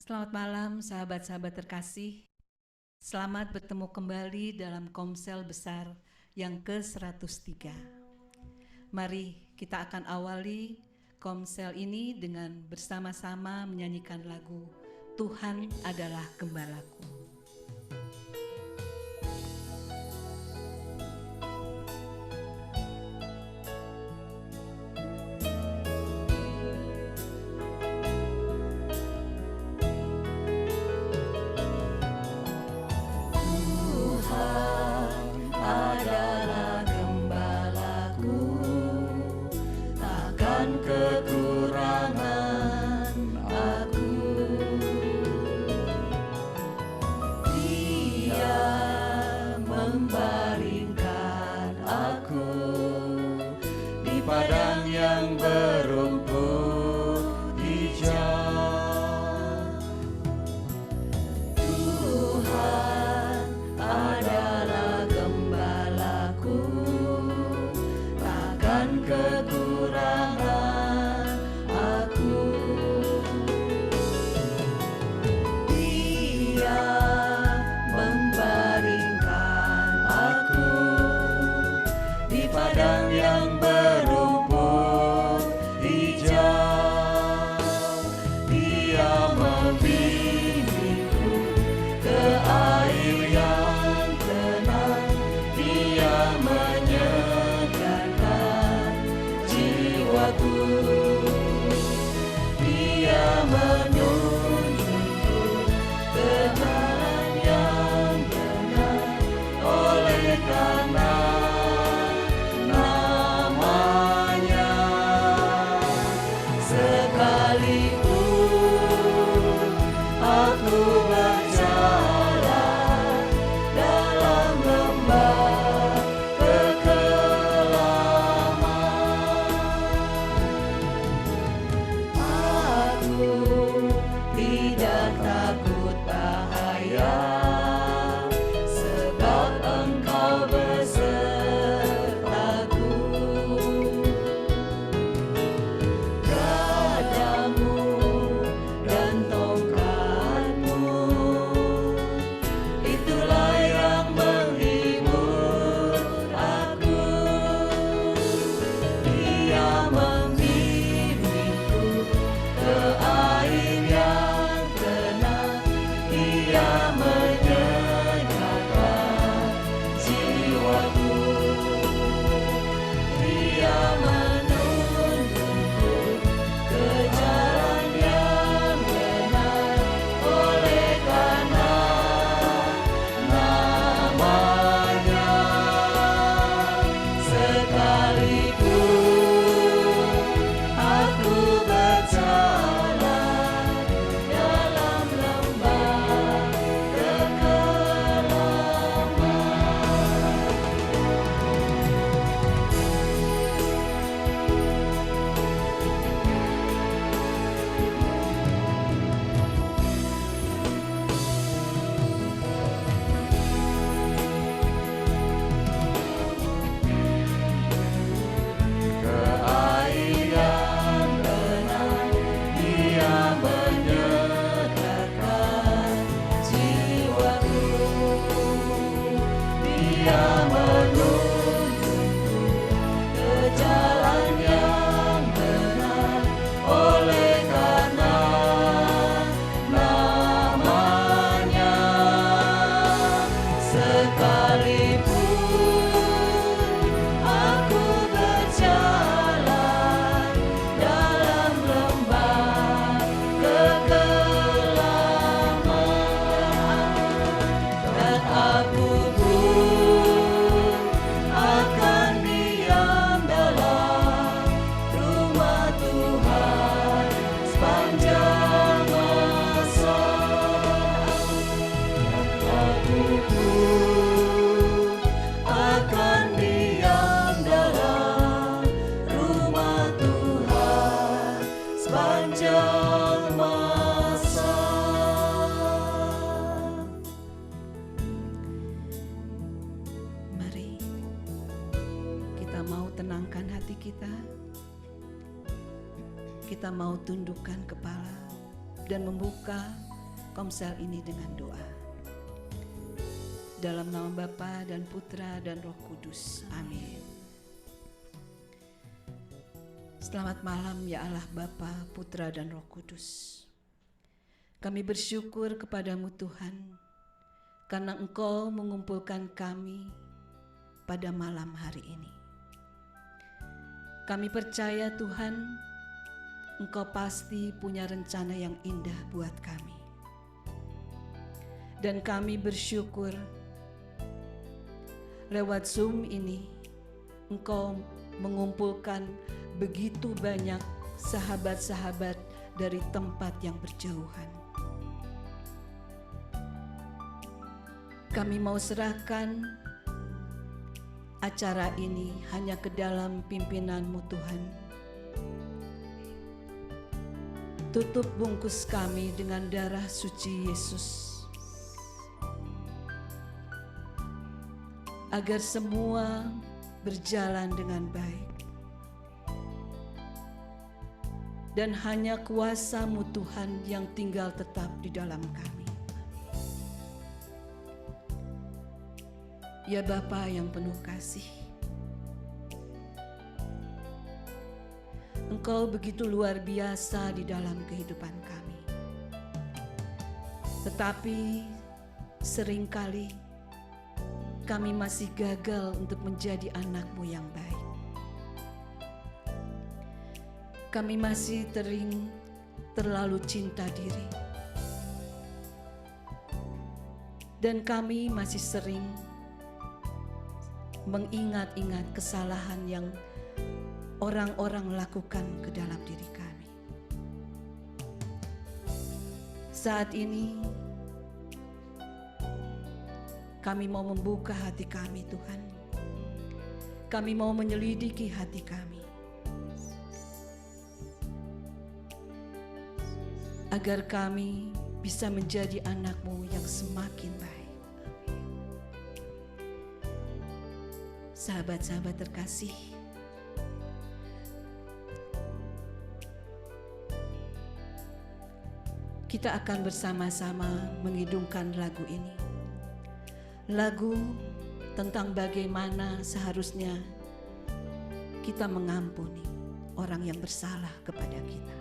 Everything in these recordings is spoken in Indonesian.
Selamat malam sahabat-sahabat terkasih. Selamat bertemu kembali dalam Komsel Besar yang ke-103. Mari kita akan awali Komsel ini dengan bersama-sama menyanyikan lagu Tuhan Adalah Gembalaku. Kita mau tundukkan kepala dan membuka komsel ini dengan doa. Dalam nama Bapa dan Putra dan Roh Kudus. Amin. Selamat malam ya Allah Bapa, Putra dan Roh Kudus. Kami bersyukur kepadamu Tuhan, karena Engkau mengumpulkan kami pada malam hari ini. Kami percaya Tuhan, Engkau pasti punya rencana yang indah buat kami. Dan kami bersyukur lewat Zoom ini, Engkau mengumpulkan begitu banyak sahabat-sahabat dari tempat yang berjauhan. Kami mau serahkan acara ini hanya ke dalam pimpinan-Mu Tuhan. Tutup bungkus kami dengan darah suci Yesus, agar semua berjalan dengan baik. Dan hanya kuasa-Mu Tuhan yang tinggal tetap di dalam kami. Ya Bapa yang penuh kasih, Engkau begitu luar biasa di dalam kehidupan kami. Tetapi seringkali kami masih gagal untuk menjadi anak-Mu yang baik. Kami masih terlalu cinta diri. Dan kami masih sering mengingat-ingat kesalahan yang orang-orang lakukan ke dalam diri kami. Saat ini kami mau membuka hati kami Tuhan. Kami mau menyelidiki hati kami, agar kami bisa menjadi anak-Mu yang semakin baik. Sahabat-sahabat terkasih, kita akan bersama-sama mengidungkan lagu ini. Lagu tentang bagaimana seharusnya kita mengampuni orang yang bersalah kepada kita.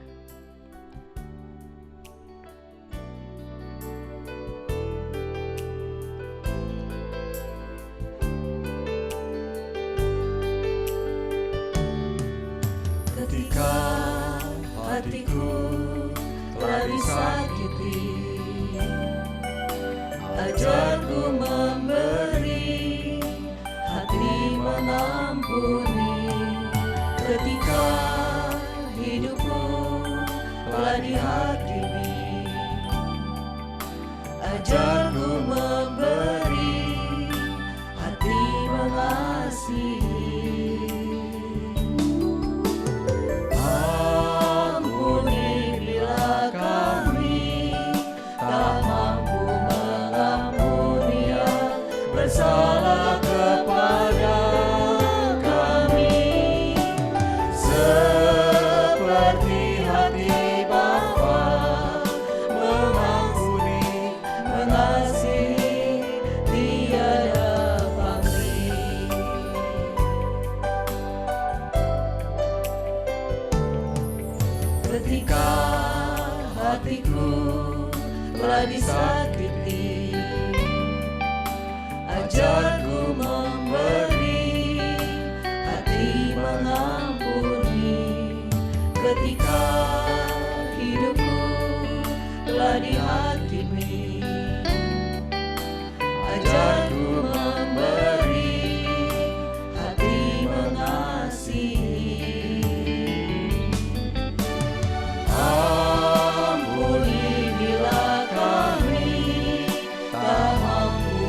Hatiku telah disakiti, ajarku memberi, hati mengampuni. Ketika hidupku telah dihakimi, ajarku memberi, hati mengasihi. Salah kepada kami, seperti hati Bapa mengampuni, mengasihi, tiada pamrih. Ketika hatiku telah disakiti, ajarku memberi, hati mengampuni. Ketika hidupku telah dihakimi, ajarku memberi, hati mengasihi. Ampuni bila kami tak mampu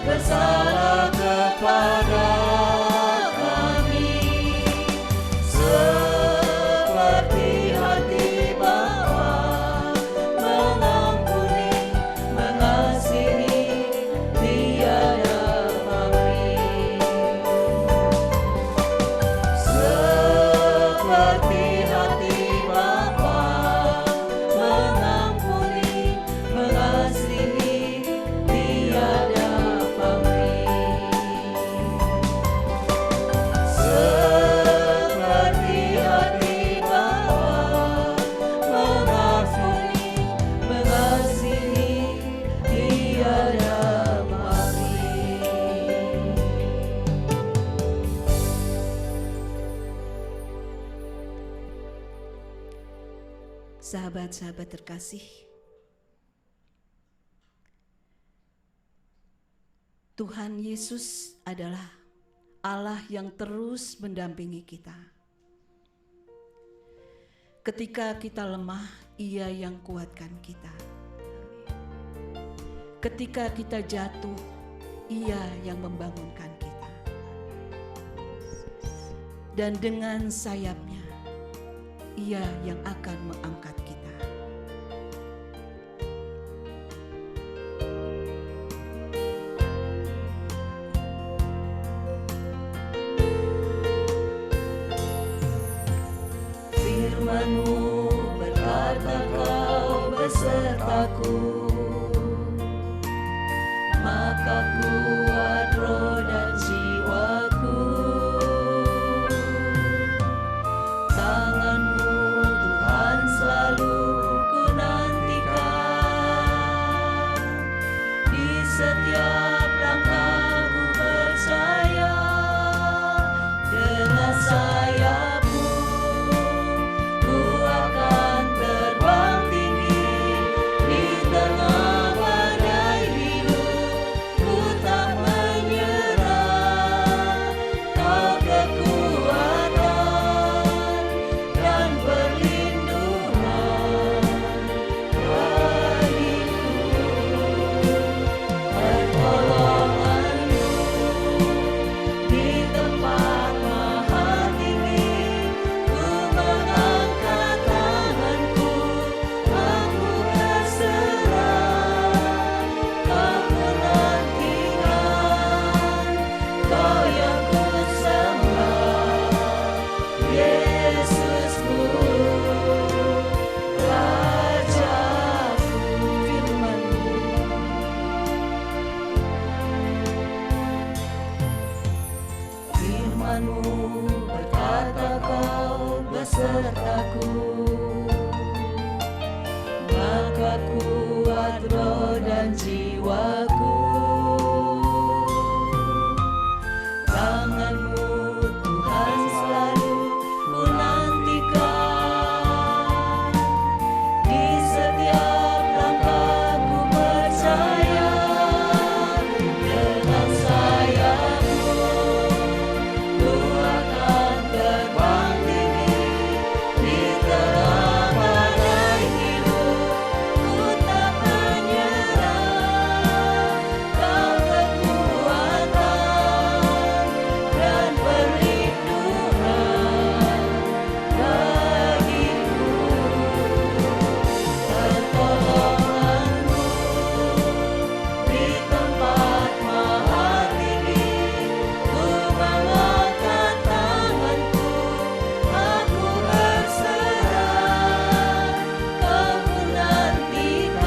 bersalah kepada kami, seperti hati Bapa mengampuni, mengasihi, tiada pamrih. Seperti hati Bapa Sahabat-sahabat terkasih, Tuhan Yesus adalah Allah yang terus mendampingi kita. Ketika kita lemah, Ia yang kuatkan kita. Ketika kita jatuh, Ia yang membangunkan kita. Dan dengan sayapnya, Ia yang akan mengangkat kita. Firman-Mu berkata Kau besertaku, maka kuat roh dan jiwaku. Tangan-Mu Tuhan selalu ku nantikan, di setiap langkahku percaya. Dengan sayap-Mu ku akan terbang tinggi, di tengah badai hidup ku tak menyerah. Kau kekuatan dan perlindungan bagiku. Pertolongan-Mu di tempat maha tinggi, ku mengangkat tanganku, aku berserah. Kau ku nantikan, Kau yang ku sembah, Yesusku, Rajaku. Firman-Mu berkata Kau besertaku, maka kuat roh dan jiwaku. Tangan-Mu Tuhan selalu ku nantikan, di setiap langkahku percaya. Dengan sayap-Mu ku akan terbang tinggi, di tengah badai hidup ku tak menyerah. Kau kekuatan dan perlindungan bagiku. Pertolongan-Mu di tempat maha tinggi, ku mengangkat tanganku, aku berserah. Kau ku nantikan,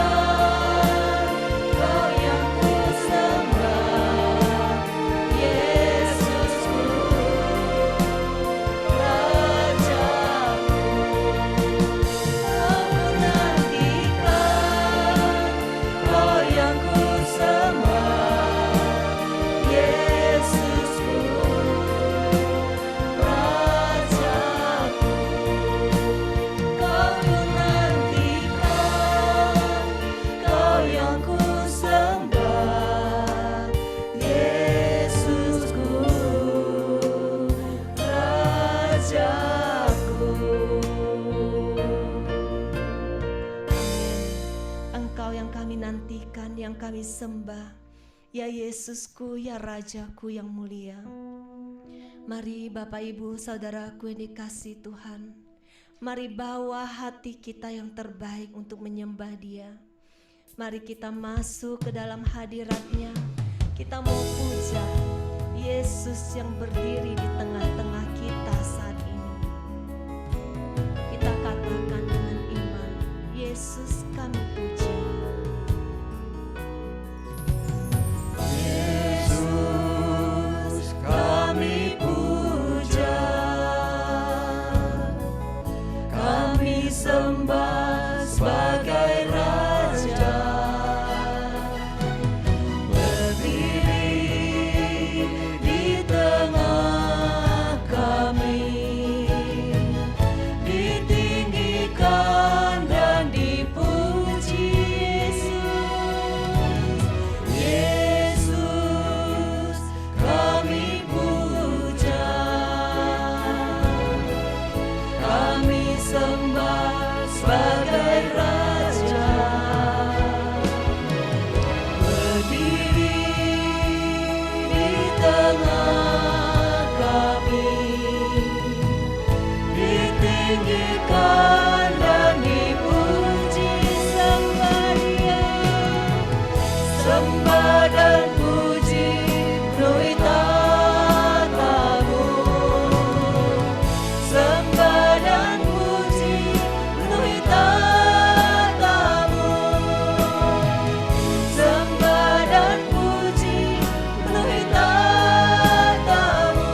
Kau yang ku sembah, Yesusku, Rajaku. Kau ku nantikan, Kau yang ku sembah, Yesusku, Rajaku. Kau ku nantikan, Kau yang ku sembah, Yesusku, Rajaku. Engkau yang kami nantikan, yang kami sembah, ya Yesusku, ya Rajaku yang mulia. Mari Bapak Ibu Saudaraku yang dikasihi Tuhan, mari bawa hati kita yang terbaik untuk menyembah Dia. Mari kita masuk ke dalam hadirat-Nya. Kita mau puja Yesus yang berdiri di tengah-tengah kita saat ini. Kita katakan dengan iman, Yesus kami puja. Yesus kami puja, kami sembah sebagai Raja. Berdiri di tengah sembah sebagai Raja. Berdiri di tengah kami, ditinggikan dan dipuji, sembah Dia, sembah dan puji penuhi tatamu, sembah dan puji penuhi tatamu, sembah dan puji penuhi tatamu.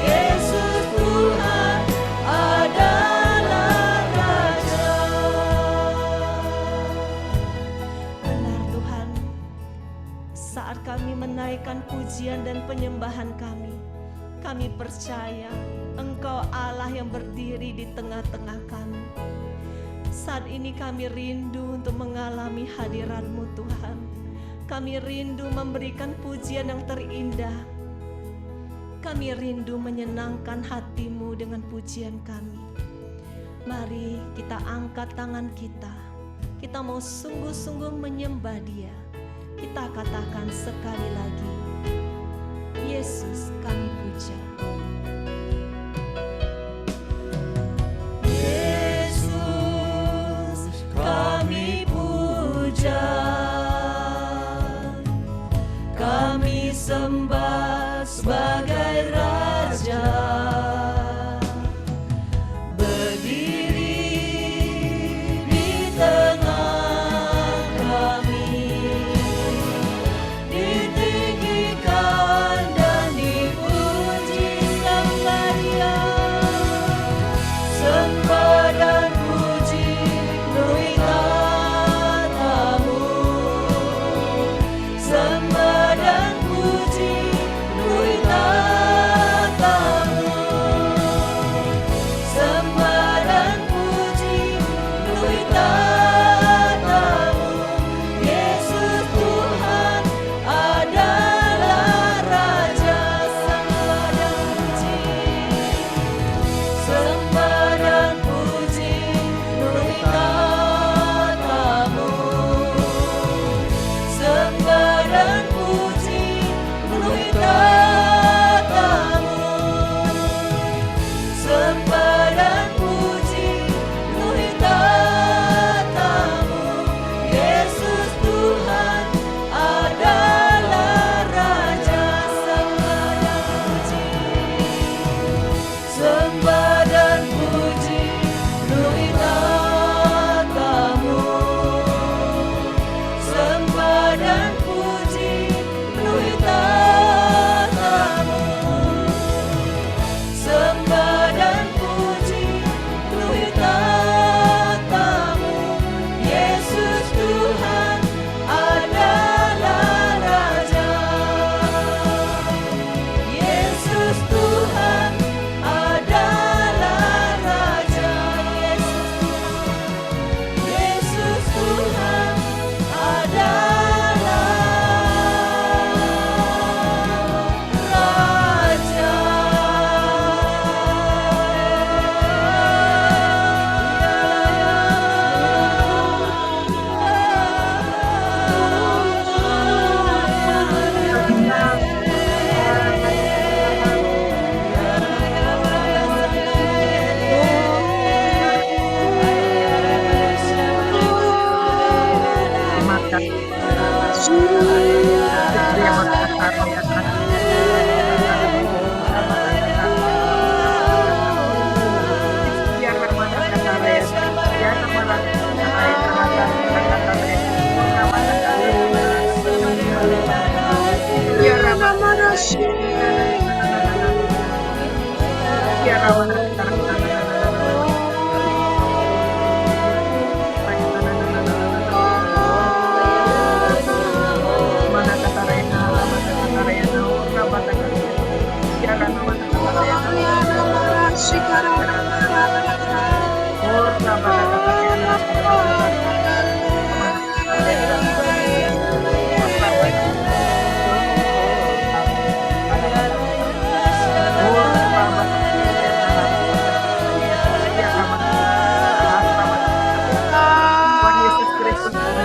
Yesus Tuhan adalah Raja. Benar Tuhan, saat kami menaikkan pujian dan penyembahan kami percaya Engkau Allah yang berdiri di tengah-tengah kami. Saat ini kami rindu untuk mengalami hadirat-Mu Tuhan. Kami rindu memberikan pujian yang terindah. Kami rindu menyenangkan hati-Mu dengan pujian kami. Mari kita angkat tangan kita. Kita mau sungguh-sungguh menyembah Dia. Kita katakan sekali lagi, Yesus kami puja. Yesus kami puja, kami sembah sebagai Raja. Berdiri di tengah kami, ditinggikan dan dipuji, sembah Dia, sembah dan puji penuhi tatamu, sembah dan puji penuhi tatamu, sembah dan puji penuhi tatamu. Yesus Tuhan adalah Raja. Sembah dan puji, sembah dan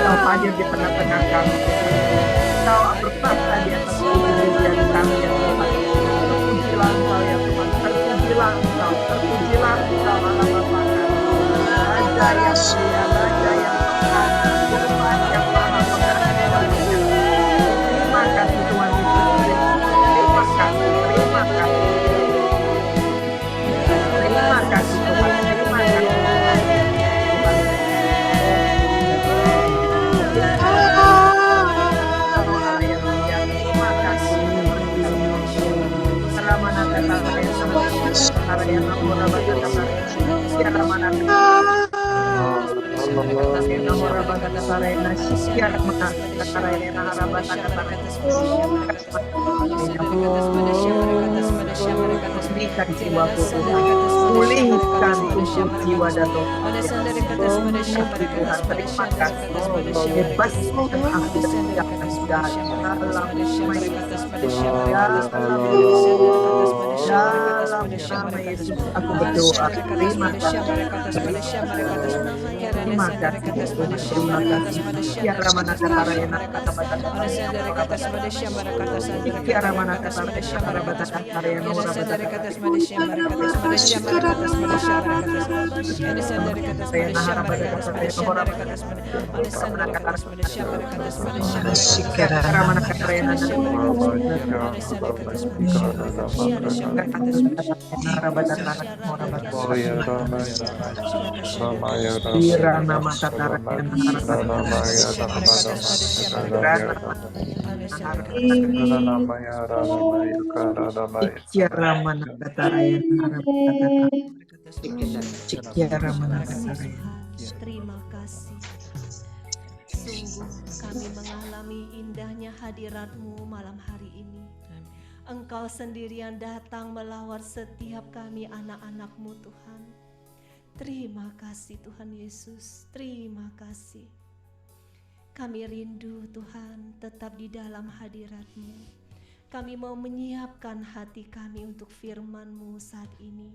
Engkau hadir di tengah-tengah kami. Engkau bertahta di atas kehidupan kami ya Tuhan. Terpujilah Engkau ya Tuhan. Terpujilah Engkau. Terpujilah Engkau Allah Bapa kami. Raja yang mulia, Raja yang perkasa, Tuhan yang maha pengasih. Terima kasih Tuhan Yesus Kristus. Terima kasih. Terima kasih. Terima kasih Tuhan. Terima kasih. Pulihkan jiwaku, pulihkan tubuh jiwa dan roh. Tuhan, terima kasih. Bebaskan aku dari dalam nama Yesus aku berdoa. Terima kasih. Terima kasih. Terima kasih. Tiara mana kata rayana kata tiara mana kata rayana kata rayana ora Terima kasih. Sungguh kami mengalami indahnya hadirat-Mu malam hari ini. Engkau sendirian datang melawat setiap kami anak-anak-Mu Tuhan. Terima kasih Tuhan Yesus, terima kasih. Kami rindu Tuhan tetap di dalam hadirat-Mu. Kami mau menyiapkan hati kami untuk firman-Mu saat ini.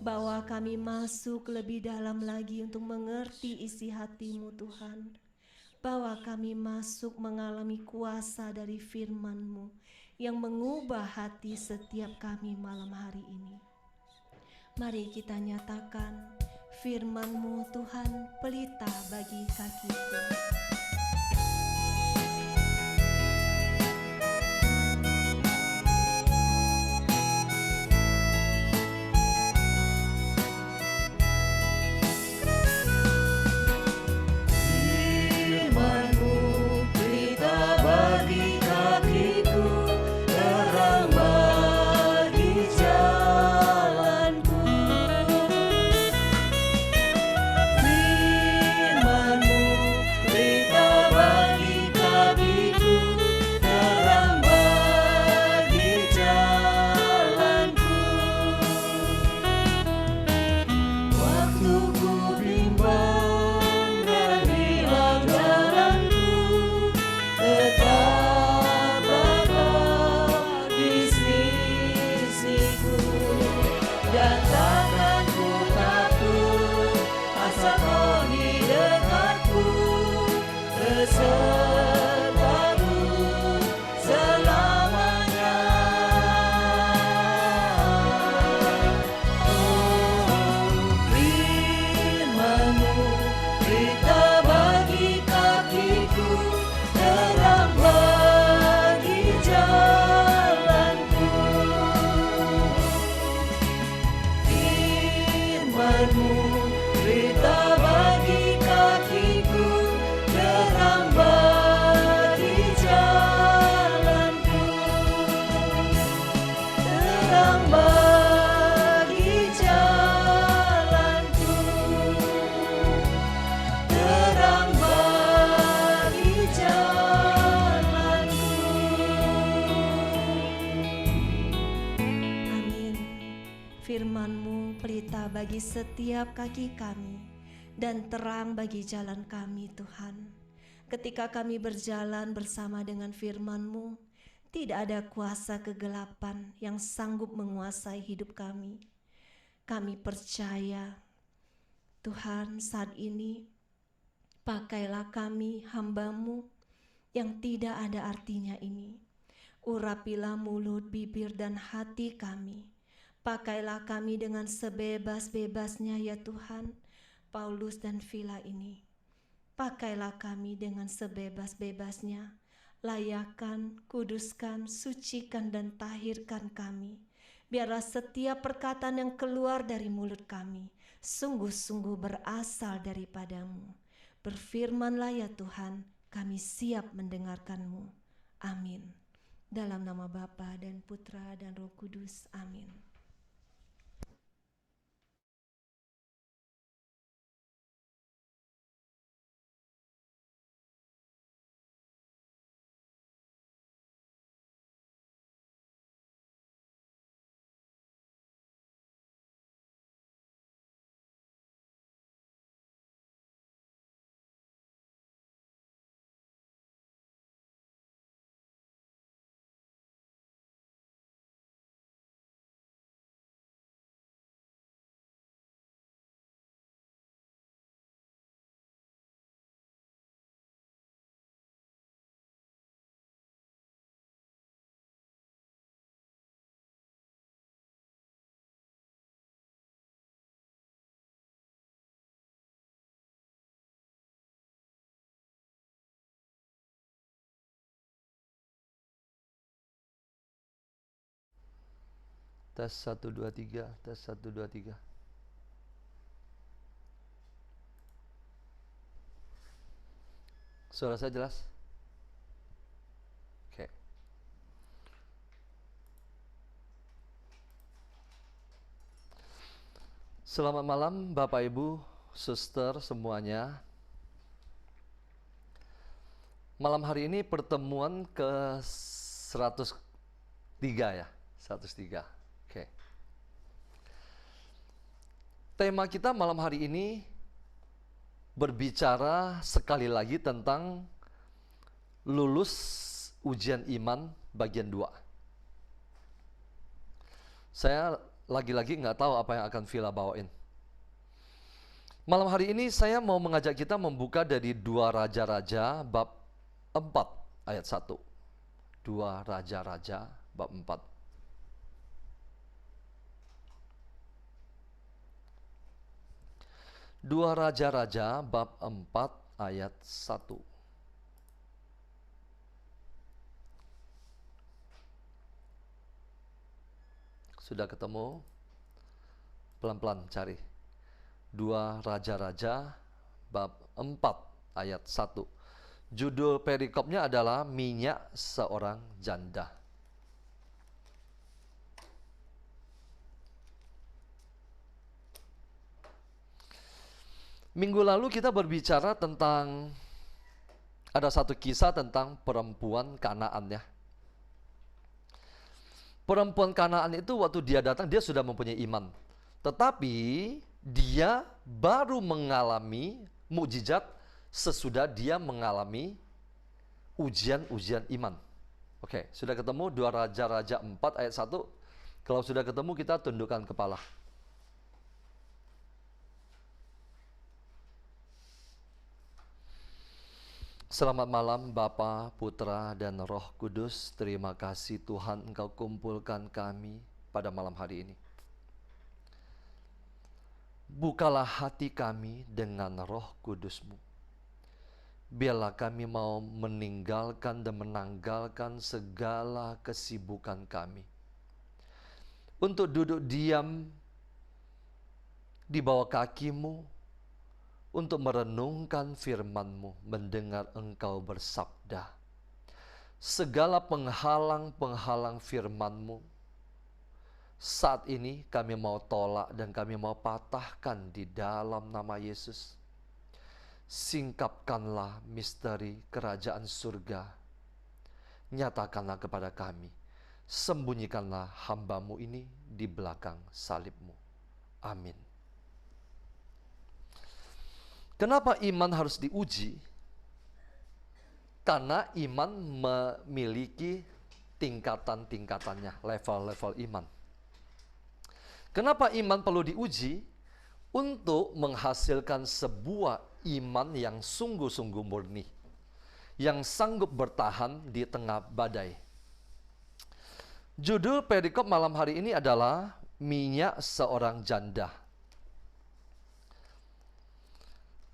Bawa kami masuk lebih dalam lagi untuk mengerti isi hati-Mu Tuhan. Bawa kami masuk mengalami kuasa dari firman-Mu yang mengubah hati setiap kami malam hari ini. Mari kita nyatakan firman-Mu Tuhan, pelita bagi kakiku. Firman-Mu pelita bagi setiap kaki kami dan terang bagi jalan kami Tuhan. Ketika kami berjalan bersama dengan firman-Mu, tidak ada kuasa kegelapan yang sanggup menguasai hidup kami. Kami percaya Tuhan saat ini Pakailah kami hamba-Mu yang tidak ada artinya ini. Urapilah mulut, bibir, dan hati kami. Pakailah kami dengan sebebas-bebasnya ya Tuhan, Paulus dan Vila ini. Pakailah kami dengan sebebas-bebasnya. Layakkan, kuduskan, sucikan, dan tahirkan kami. Biarlah setiap perkataan yang keluar dari mulut kami sungguh-sungguh berasal daripada-Mu. Berfirmanlah ya Tuhan, kami siap mendengarkan-Mu. Amin. Dalam nama Bapa dan Putra dan Roh Kudus. Amin. Tes 1 2 3, tes 1 2 3. Suara saya jelas? Oke. Selamat malam Bapak Ibu, Suster semuanya. Malam hari ini pertemuan ke 103 ya, 103. Oke. Tema kita malam hari ini berbicara sekali lagi tentang lulus ujian iman bagian 2. Saya lagi-lagi nggak tahu apa yang akan Vila bawain. Malam hari ini saya mau mengajak kita membuka dari 2 Raja-Raja bab 4 ayat 1. 2 Raja-Raja bab 4. 2 Raja-Raja bab 4 ayat 1. Sudah ketemu? Pelan-pelan cari. 2 Raja-Raja bab 4 ayat 1. Judul perikopnya adalah minyak seorang janda. Minggu lalu kita berbicara tentang ada satu kisah tentang perempuan Kanaan ya. Perempuan Kanaan itu waktu dia datang dia sudah mempunyai iman. Tetapi dia baru mengalami mukjizat sesudah dia mengalami ujian-ujian iman. Oke, sudah ketemu 2 Raja-Raja 4 ayat 1. Kalau sudah ketemu kita tundukkan kepala. Selamat malam Bapa, Putra, dan Roh Kudus. Terima kasih Tuhan Engkau kumpulkan kami pada malam hari ini. Bukalah hati kami dengan Roh Kudus-Mu. Biarlah kami mau meninggalkan dan menanggalkan segala kesibukan kami untuk duduk diam di bawah kaki-Mu, untuk merenungkan firman-Mu, mendengar Engkau bersabda. Segala penghalang-penghalang firman-Mu, saat ini kami mau tolak dan kami mau patahkan di dalam nama Yesus. Singkapkanlah misteri kerajaan surga. Nyatakanlah kepada kami. Sembunyikanlah hamba-Mu ini di belakang salib-Mu. Amin. Kenapa iman harus diuji? Karena iman memiliki tingkatan-tingkatannya, level-level iman. Kenapa iman perlu diuji? Untuk menghasilkan sebuah iman yang sungguh-sungguh murni, yang sanggup bertahan di tengah badai. Judul perikop malam hari ini adalah minyak seorang janda.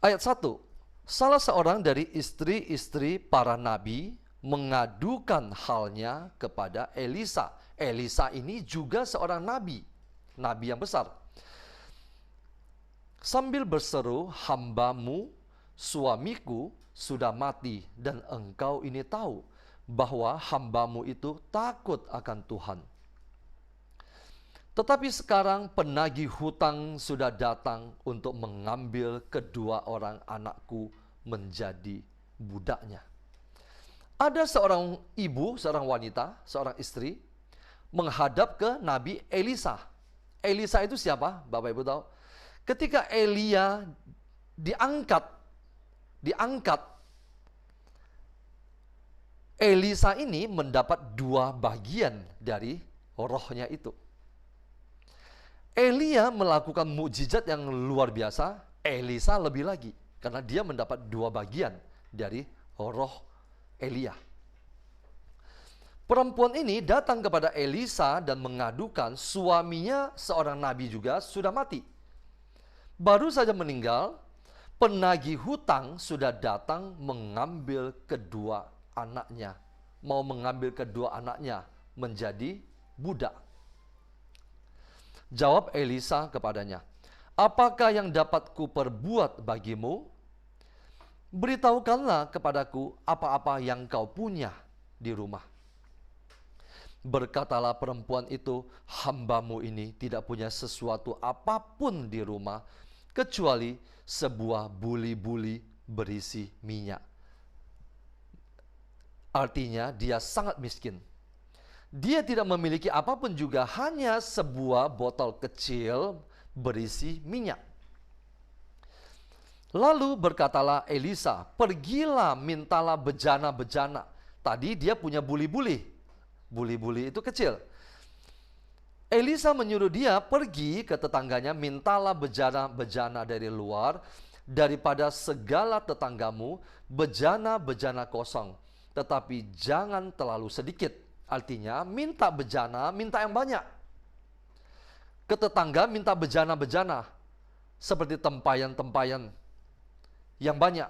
Ayat 1. Salah seorang dari istri-istri para nabi mengadukan halnya kepada Elisa. Elisa ini juga seorang nabi, nabi yang besar. Sambil berseru, "Hambamu, suamiku sudah mati, dan engkau ini tahu bahwa hambamu itu takut akan Tuhan. Tetapi sekarang penagih hutang sudah datang untuk mengambil kedua orang anakku menjadi budaknya." Ada seorang ibu, seorang wanita, seorang istri menghadap ke Nabi Elisa. Elisa itu siapa? Bapak Ibu tahu? Ketika Elia diangkat, Elisa ini mendapat dua bagian dari rohnya itu. Elia melakukan mukjizat yang luar biasa, Elisa lebih lagi, karena dia mendapat dua bagian dari roh Elia. Perempuan ini datang kepada Elisa dan mengadukan suaminya, seorang nabi juga, sudah mati. Baru saja meninggal, penagih hutang sudah datang mengambil kedua anaknya, mau mengambil kedua anaknya menjadi budak. Jawab Elisa kepadanya, "Apakah yang dapat kuperbuat bagimu? Beritahukanlah kepadaku apa-apa yang kau punya di rumah." Berkatalah perempuan itu, "Hambamu ini tidak punya sesuatu apapun di rumah, kecuali sebuah buli-buli berisi minyak." Artinya dia sangat miskin. Dia tidak memiliki apapun juga, hanya sebuah botol kecil berisi minyak. Lalu berkatalah Elisa, "Pergilah mintalah bejana-bejana." Tadi dia punya buli-buli. Buli-buli itu kecil. Elisa menyuruh dia pergi ke tetangganya, "Mintalah bejana-bejana dari luar, daripada segala tetanggamu, bejana-bejana kosong. Tetapi jangan terlalu sedikit." Artinya minta bejana, minta yang banyak. Ke tetangga minta bejana-bejana, seperti tempayan-tempayan yang banyak.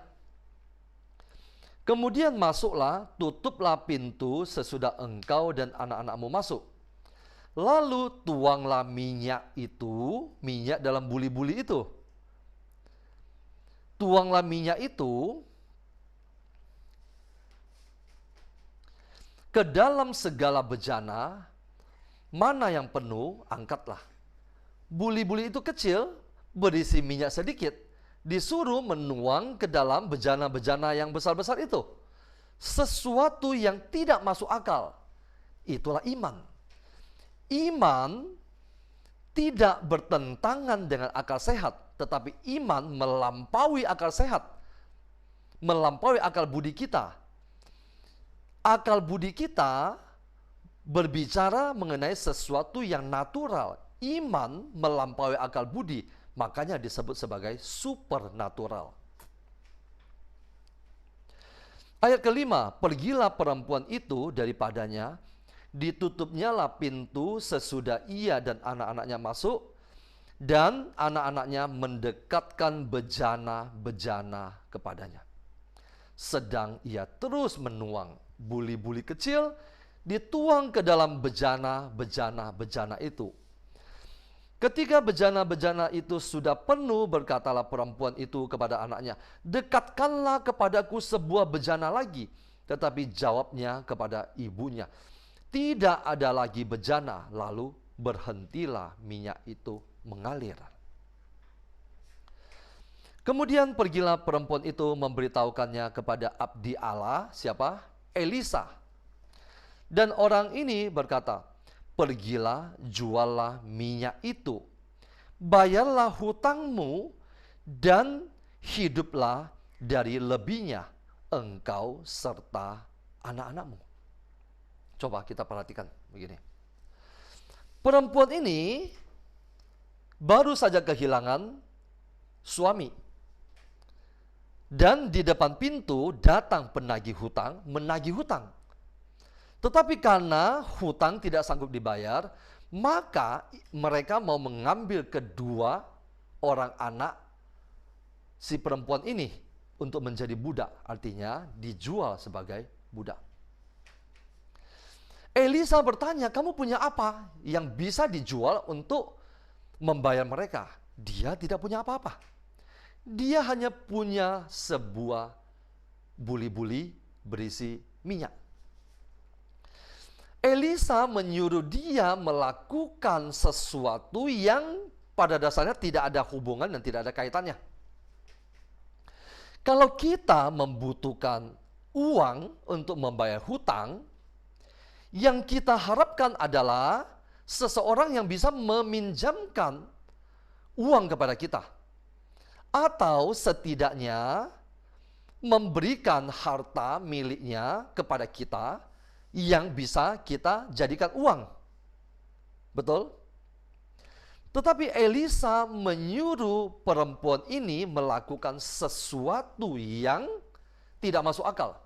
Kemudian masuklah, tutuplah pintu sesudah engkau dan anak-anakmu masuk. Lalu tuanglah minyak itu, minyak dalam buli-buli itu. Tuanglah minyak itu ke dalam segala bejana, mana yang penuh, angkatlah. Buli-buli itu kecil, berisi minyak sedikit, disuruh menuang ke dalam bejana-bejana yang besar-besar itu. Sesuatu yang tidak masuk akal. Itulah iman. Iman tidak bertentangan dengan akal sehat, tetapi iman melampaui akal sehat, melampaui akal budi kita. Akal budi kita berbicara mengenai sesuatu yang natural. Iman melampaui akal budi, makanya disebut sebagai supernatural. Ayat kelima, pergilah perempuan itu daripadanya, ditutupnyalah pintu sesudah ia dan anak-anaknya masuk, dan anak-anaknya mendekatkan bejana-bejana kepadanya. Sedang ia terus menuang buli-buli kecil, dituang ke dalam bejana-bejana itu. Ketika bejana-bejana itu sudah penuh, berkatalah perempuan itu kepada anaknya, "Dekatkanlah kepadaku sebuah bejana lagi." Tetapi jawabnya kepada ibunya, "Tidak ada lagi bejana." Lalu berhentilah minyak itu mengalir. Kemudian pergilah perempuan itu memberitahukannya kepada abdi Allah, siapa? Elisa. Dan orang ini berkata, "Pergilah, juallah minyak itu, bayarlah hutangmu, dan hiduplah dari lebihnya, engkau serta anak-anakmu." Coba kita perhatikan begini. Perempuan ini baru saja kehilangan suami. Dan di depan pintu datang penagih hutang, menagih hutang. Tetapi karena hutang tidak sanggup dibayar, maka mereka mau mengambil kedua orang anak si perempuan ini untuk menjadi budak. Artinya dijual sebagai budak. Elisa bertanya, kamu punya apa yang bisa dijual untuk membayar mereka? Dia tidak punya apa-apa. Dia hanya punya sebuah buli-buli berisi minyak. Elisa menyuruh dia melakukan sesuatu yang pada dasarnya tidak ada hubungan dan tidak ada kaitannya. Kalau kita membutuhkan uang untuk membayar hutang, yang kita harapkan adalah seseorang yang bisa meminjamkan uang kepada kita. Atau setidaknya memberikan harta miliknya kepada kita yang bisa kita jadikan uang. Betul? Tetapi Elisa menyuruh perempuan ini melakukan sesuatu yang tidak masuk akal.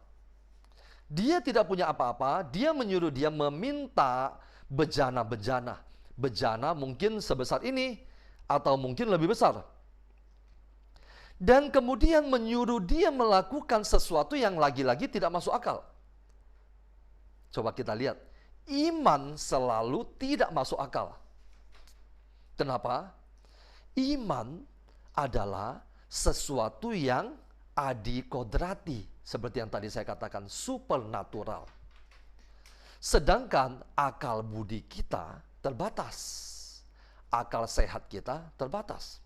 Dia tidak punya apa-apa, dia menyuruh dia meminta bejana-bejana. Bejana mungkin sebesar ini atau mungkin lebih besar. Dan kemudian menyuruh dia melakukan sesuatu yang lagi-lagi tidak masuk akal. Coba kita lihat. Iman selalu tidak masuk akal. Kenapa? Iman adalah sesuatu yang adikodrati. Seperti yang tadi saya katakan, supernatural. Sedangkan akal budi kita terbatas. Akal sehat kita terbatas.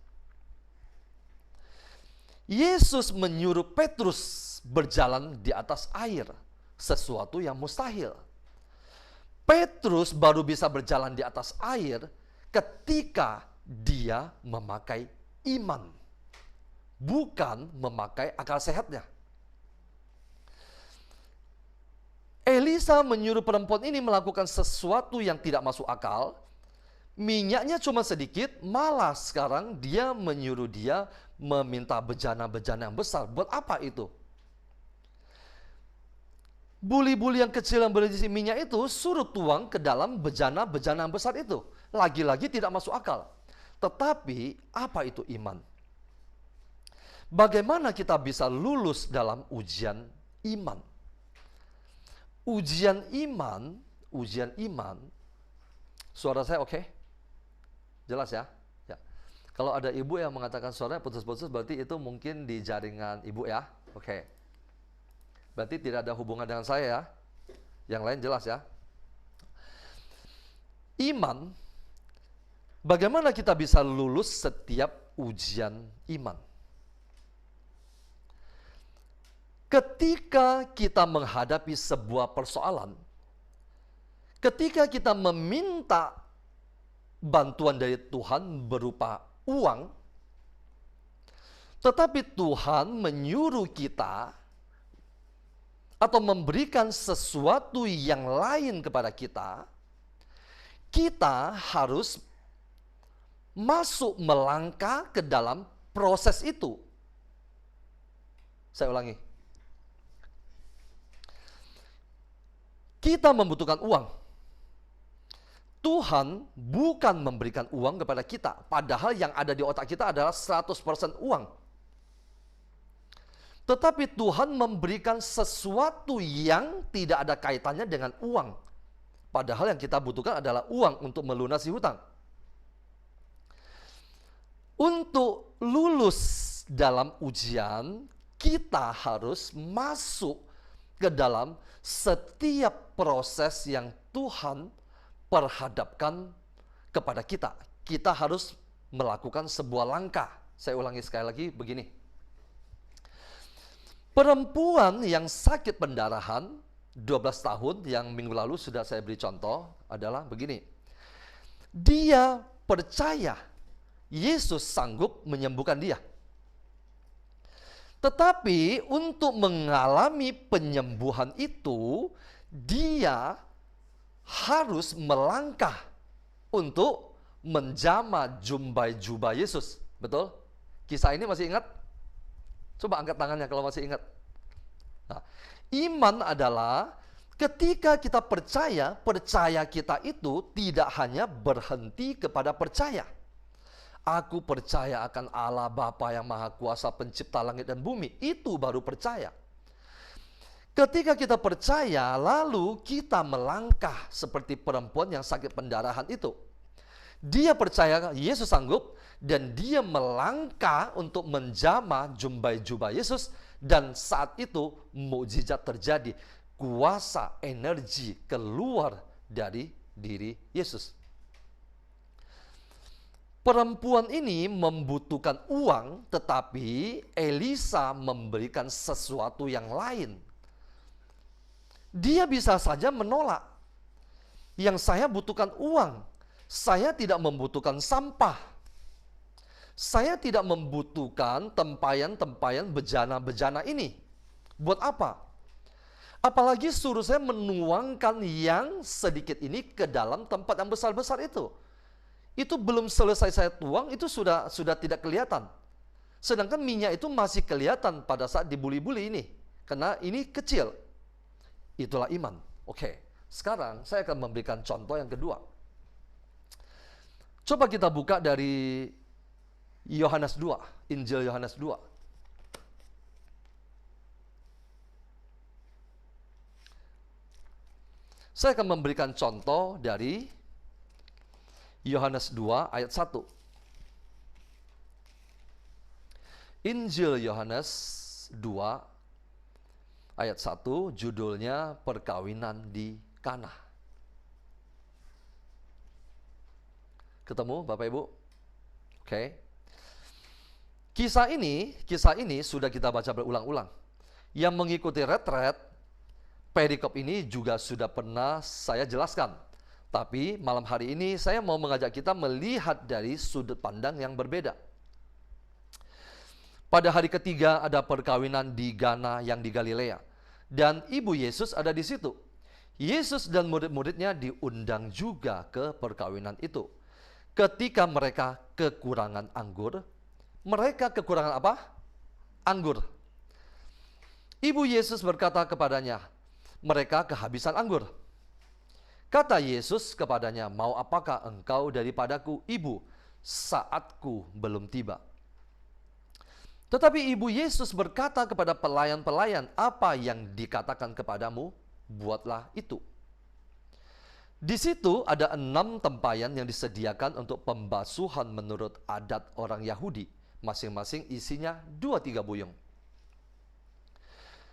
Yesus menyuruh Petrus berjalan di atas air, sesuatu yang mustahil. Petrus baru bisa berjalan di atas air ketika dia memakai iman, bukan memakai akal sehatnya. Elisa menyuruh perempuan ini melakukan sesuatu yang tidak masuk akal. Minyaknya cuma sedikit, malah sekarang dia menyuruh dia meminta bejana-bejana yang besar. Buat apa itu? Buli-buli yang kecil yang berisi minyak itu suruh tuang ke dalam bejana-bejana yang besar itu. Lagi-lagi tidak masuk akal. Tetapi apa itu iman? Bagaimana kita bisa lulus dalam ujian iman? Ujian iman, suara saya oke? Jelas ya? Ya. Kalau ada ibu yang mengatakan suaranya putus-putus, berarti itu mungkin di jaringan ibu ya? Oke. Berarti tidak ada hubungan dengan saya ya? Yang lain jelas ya? Iman, bagaimana kita bisa lulus setiap ujian iman? Ketika kita menghadapi sebuah persoalan, ketika kita meminta bantuan dari Tuhan berupa uang, tetapi Tuhan menyuruh kita atau memberikan sesuatu yang lain kepada kita, kita harus masuk melangkah ke dalam proses itu. Saya ulangi. Kita membutuhkan uang. Tuhan bukan memberikan uang kepada kita, padahal yang ada di otak kita adalah 100% uang. Tetapi Tuhan memberikan sesuatu yang tidak ada kaitannya dengan uang. Padahal yang kita butuhkan adalah uang untuk melunasi hutang. Untuk lulus dalam ujian, kita harus masuk ke dalam setiap proses yang Tuhan perhadapkan kepada kita. Kita harus melakukan sebuah langkah. Saya ulangi sekali lagi begini. Perempuan yang sakit pendarahan 12 tahun yang minggu lalu sudah saya beri contoh adalah begini. Dia percaya Yesus sanggup menyembuhkan dia. Tetapi untuk mengalami penyembuhan itu, dia harus melangkah untuk menjamah jubah Yesus. Betul? Kisah ini masih ingat? Coba angkat tangannya kalau masih ingat. Nah, iman adalah ketika kita percaya, percaya kita itu tidak hanya berhenti kepada percaya. Aku percaya akan Allah Bapa yang Maha Kuasa, pencipta langit dan bumi. Itu baru percaya. Ketika kita percaya, lalu kita melangkah seperti perempuan yang sakit pendarahan itu. Dia percaya Yesus sanggup, dan dia melangkah untuk menjamah jubah Yesus, dan saat itu mukjizat terjadi. Kuasa energi keluar dari diri Yesus. Perempuan ini membutuhkan uang, tetapi Elisa memberikan sesuatu yang lain. Dia bisa saja menolak. Yang saya butuhkan uang, saya tidak membutuhkan sampah. Saya tidak membutuhkan tempayan-tempayan bejana-bejana ini. Buat apa? Apalagi suruh saya menuangkan yang sedikit ini ke dalam tempat yang besar-besar itu. Itu belum selesai saya tuang, itu sudah tidak kelihatan. Sedangkan minyak itu masih kelihatan pada saat dibuli-buli ini. Karena ini kecil. Itulah iman. Oke, sekarang saya akan memberikan contoh yang kedua. Coba kita buka dari Yohanes 2, Injil Yohanes 2. Saya akan memberikan contoh dari Yohanes 2 ayat 1. Injil Yohanes 2 ayat 1, judulnya Perkawinan di Kana. Ketemu Bapak Ibu? Oke. Kisah ini sudah kita baca berulang-ulang. Yang mengikuti retret, perikop ini juga sudah pernah saya jelaskan. Tapi malam hari ini saya mau mengajak kita melihat dari sudut pandang yang berbeda. Pada hari ketiga ada perkawinan di Kana yang di Galilea. Dan ibu Yesus ada di situ. Yesus dan murid-muridnya diundang juga ke perkawinan itu. Ketika mereka kekurangan anggur. Mereka kekurangan apa? Anggur. Ibu Yesus berkata kepadanya, mereka kehabisan anggur. Kata Yesus kepadanya, mau apakah engkau daripadaku, ibu? Saatku belum tiba. Tetapi ibu Yesus berkata kepada pelayan-pelayan, apa yang dikatakan kepadamu, buatlah itu. Di situ ada 6 tempayan yang disediakan untuk pembasuhan menurut adat orang Yahudi. Masing-masing isinya 2-3 buyung.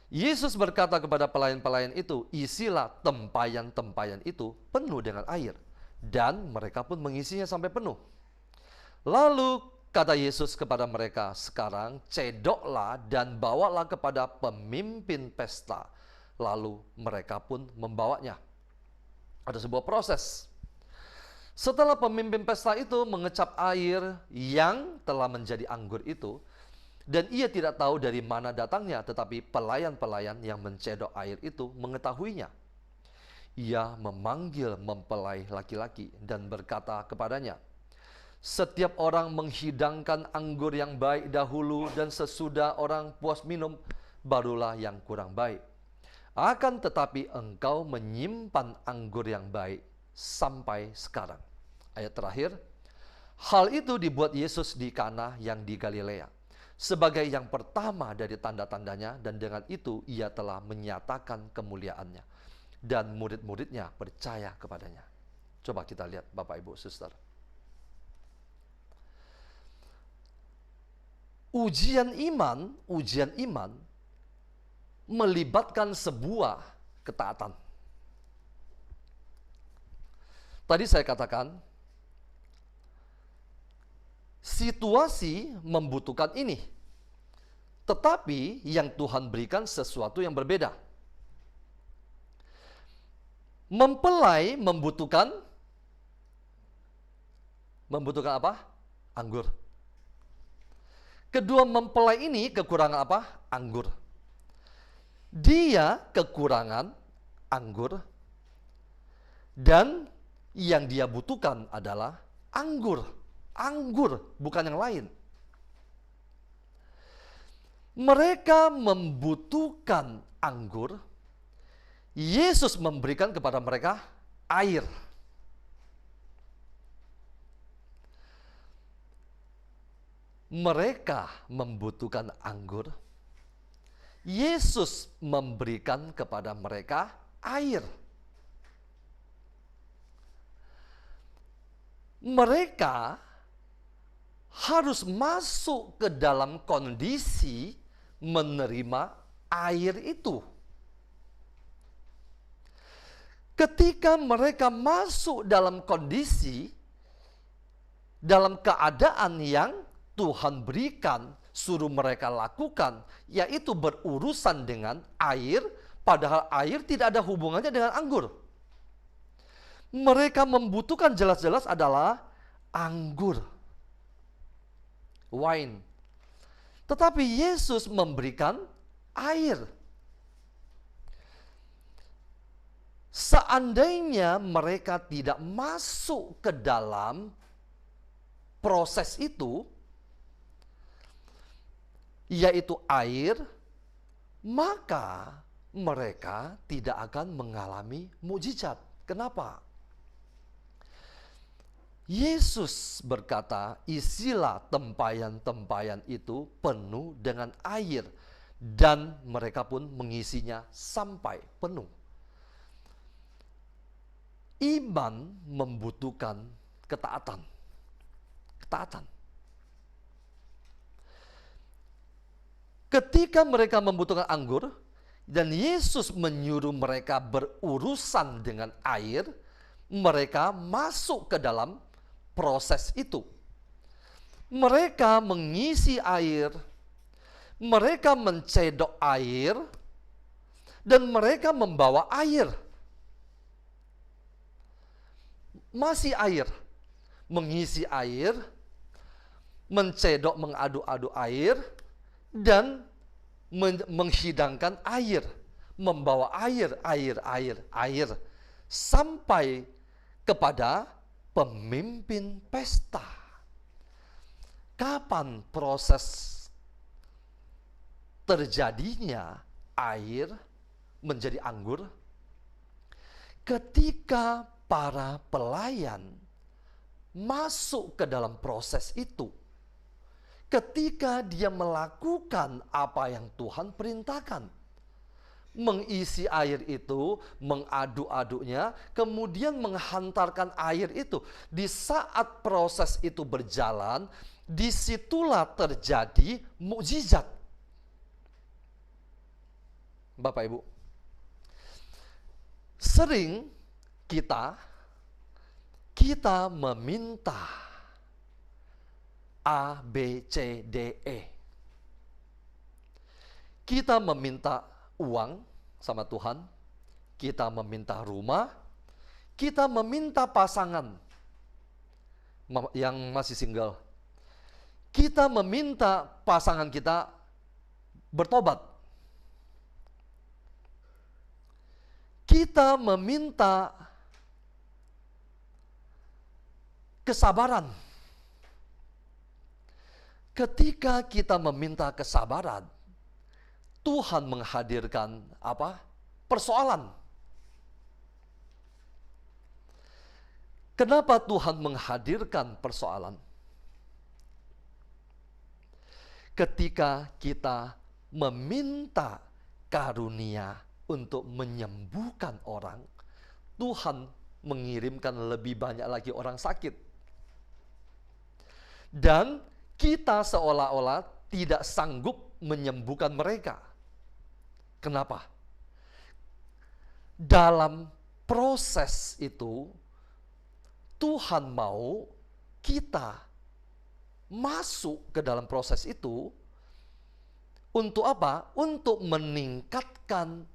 Yesus berkata kepada pelayan-pelayan itu, isilah tempayan-tempayan itu penuh dengan air. Dan mereka pun mengisinya sampai penuh. Lalu kata Yesus kepada mereka, sekarang cedoklah dan bawalah kepada pemimpin pesta. Lalu mereka pun membawanya. Ada sebuah proses. Setelah pemimpin pesta itu mengecap air yang telah menjadi anggur itu, dan ia tidak tahu dari mana datangnya, tetapi pelayan-pelayan yang mencedok air itu mengetahuinya. Ia memanggil mempelai laki-laki dan berkata kepadanya, setiap orang menghidangkan anggur yang baik dahulu, dan sesudah orang puas minum, barulah yang kurang baik. Akan tetapi engkau menyimpan anggur yang baik sampai sekarang. Ayat terakhir, hal itu dibuat Yesus di Kana yang di Galilea sebagai yang pertama dari tanda-tandanya, dan dengan itu ia telah menyatakan kemuliaannya, dan murid-muridnya percaya kepadanya. Coba kita lihat Bapak Ibu Suster. Ujian iman melibatkan sebuah ketaatan. Tadi saya katakan, situasi membutuhkan ini. Tetapi yang Tuhan berikan sesuatu yang berbeda. Mempelai membutuhkan apa? Anggur. Kedua mempelai ini kekurangan apa? Anggur. Dia kekurangan anggur, dan yang dia butuhkan adalah anggur. Anggur, bukan yang lain. Mereka membutuhkan anggur, Yesus memberikan kepada mereka air. Mereka membutuhkan anggur, Yesus memberikan kepada mereka air. Mereka harus masuk ke dalam kondisi menerima air itu. Ketika mereka masuk dalam kondisi, dalam keadaan yang Tuhan berikan, suruh mereka lakukan, yaitu berurusan dengan air, padahal air tidak ada hubungannya dengan anggur. Mereka membutuhkan jelas-jelas adalah anggur, wine. Tetapi Yesus memberikan air. Seandainya mereka tidak masuk ke dalam proses itu, yaitu air, maka mereka tidak akan mengalami mukjizat. Kenapa? Yesus berkata, isilah tempayan-tempayan itu penuh dengan air, dan mereka pun mengisinya sampai penuh. Iman membutuhkan ketaatan. Ketaatan. Ketika mereka membutuhkan anggur, dan Yesus menyuruh mereka berurusan dengan air, mereka masuk ke dalam proses itu. Mereka mengisi air, mereka mencedok air, dan mereka membawa air. Masih air, mengisi air, mencedok, mengadu-adu air, dan menghidangkan air, membawa air, sampai kepada pemimpin pesta. Kapan proses terjadinya air menjadi anggur? Ketika para pelayan masuk ke dalam proses itu. Ketika dia melakukan apa yang Tuhan perintahkan, mengisi air itu, mengadu-aduknya, kemudian menghantarkan air itu. Di saat proses itu berjalan, disitulah terjadi mukjizat. Bapak Ibu, sering kita meminta A, B, C, D, E. Kita meminta uang sama Tuhan, kita meminta rumah, kita meminta pasangan yang masih single. Kita meminta pasangan kita bertobat. Kita meminta kesabaran. Ketika kita meminta kesabaran, Tuhan menghadirkan apa? Persoalan. Kenapa Tuhan menghadirkan persoalan? Ketika kita meminta karunia untuk menyembuhkan orang, Tuhan mengirimkan lebih banyak lagi orang sakit. Dan kita seolah-olah tidak sanggup menyembuhkan mereka. Kenapa? Dalam proses itu, Tuhan mau kita masuk ke dalam proses itu untuk apa? Untuk meningkatkan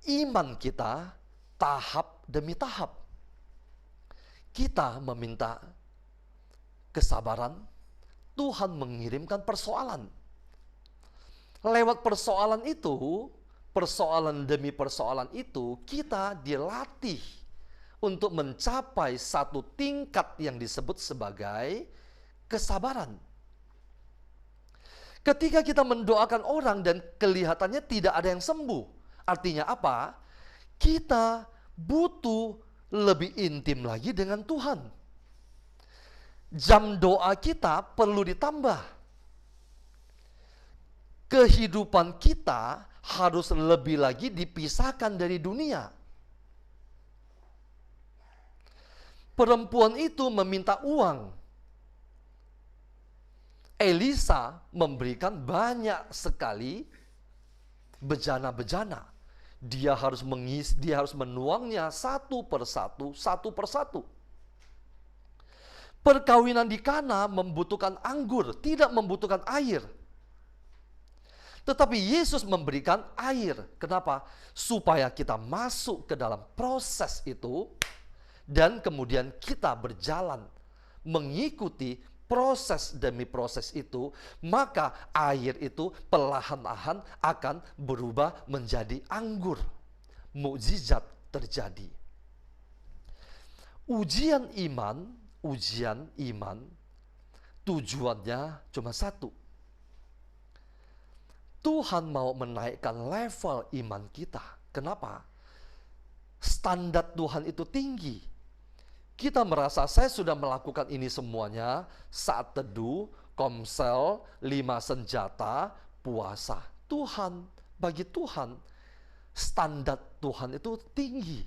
iman kita tahap demi tahap. Kita meminta kesabaran, Tuhan mengirimkan persoalan. Lewat persoalan itu, persoalan demi persoalan itu, kita dilatih untuk mencapai satu tingkat yang disebut sebagai kesabaran. Ketika kita mendoakan orang dan kelihatannya tidak ada yang sembuh, artinya apa? Kita butuh lebih intim lagi dengan Tuhan. Jam doa kita perlu ditambah. Kehidupan kita harus lebih lagi dipisahkan dari dunia. Perempuan itu meminta uang. Elisa memberikan banyak sekali bejana-bejana. Dia harus menuangnya satu persatu. Perkawinan di Kana membutuhkan anggur, tidak membutuhkan air. Tetapi Yesus memberikan air. Kenapa? Supaya kita masuk ke dalam proses itu dan kemudian kita berjalan mengikuti proses demi proses itu, maka air itu perlahan-lahan akan berubah menjadi anggur. Mukjizat terjadi. Ujian iman tujuannya cuma satu. Tuhan mau menaikkan level iman kita. Kenapa? Standar Tuhan itu tinggi. Kita merasa saya sudah melakukan ini semuanya, saat teduh, komsel, 5 senjata, puasa. Bagi Tuhan, standar Tuhan itu tinggi.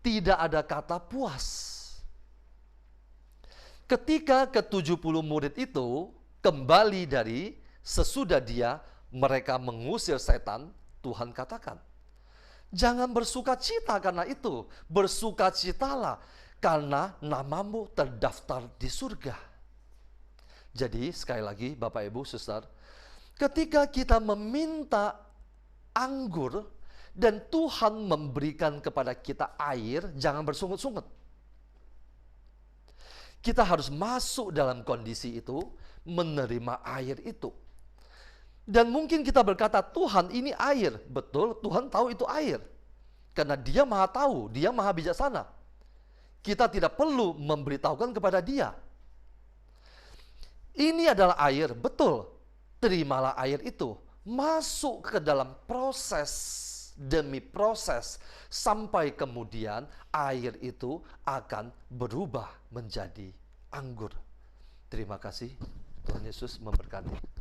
Tidak ada kata puas. Ketika ke-70 murid itu kembali dari sesudah mereka mengusir setan, Tuhan katakan, jangan bersukacita karena itu, bersukacitalah karena namamu terdaftar di surga. Jadi sekali lagi Bapak Ibu Suster, ketika kita meminta anggur dan Tuhan memberikan kepada kita air, jangan bersungut-sungut. Kita harus masuk dalam kondisi itu, menerima air itu. Dan mungkin kita berkata, Tuhan ini air. Betul, Tuhan tahu itu air. Karena Dia Maha tahu, Dia Maha bijaksana. Kita tidak perlu memberitahukan kepada Dia. Ini adalah air, betul. Terimalah air itu. Masuk ke dalam proses demi proses. Sampai kemudian air itu akan berubah menjadi anggur. Terima kasih. Tuhan Yesus memberkati.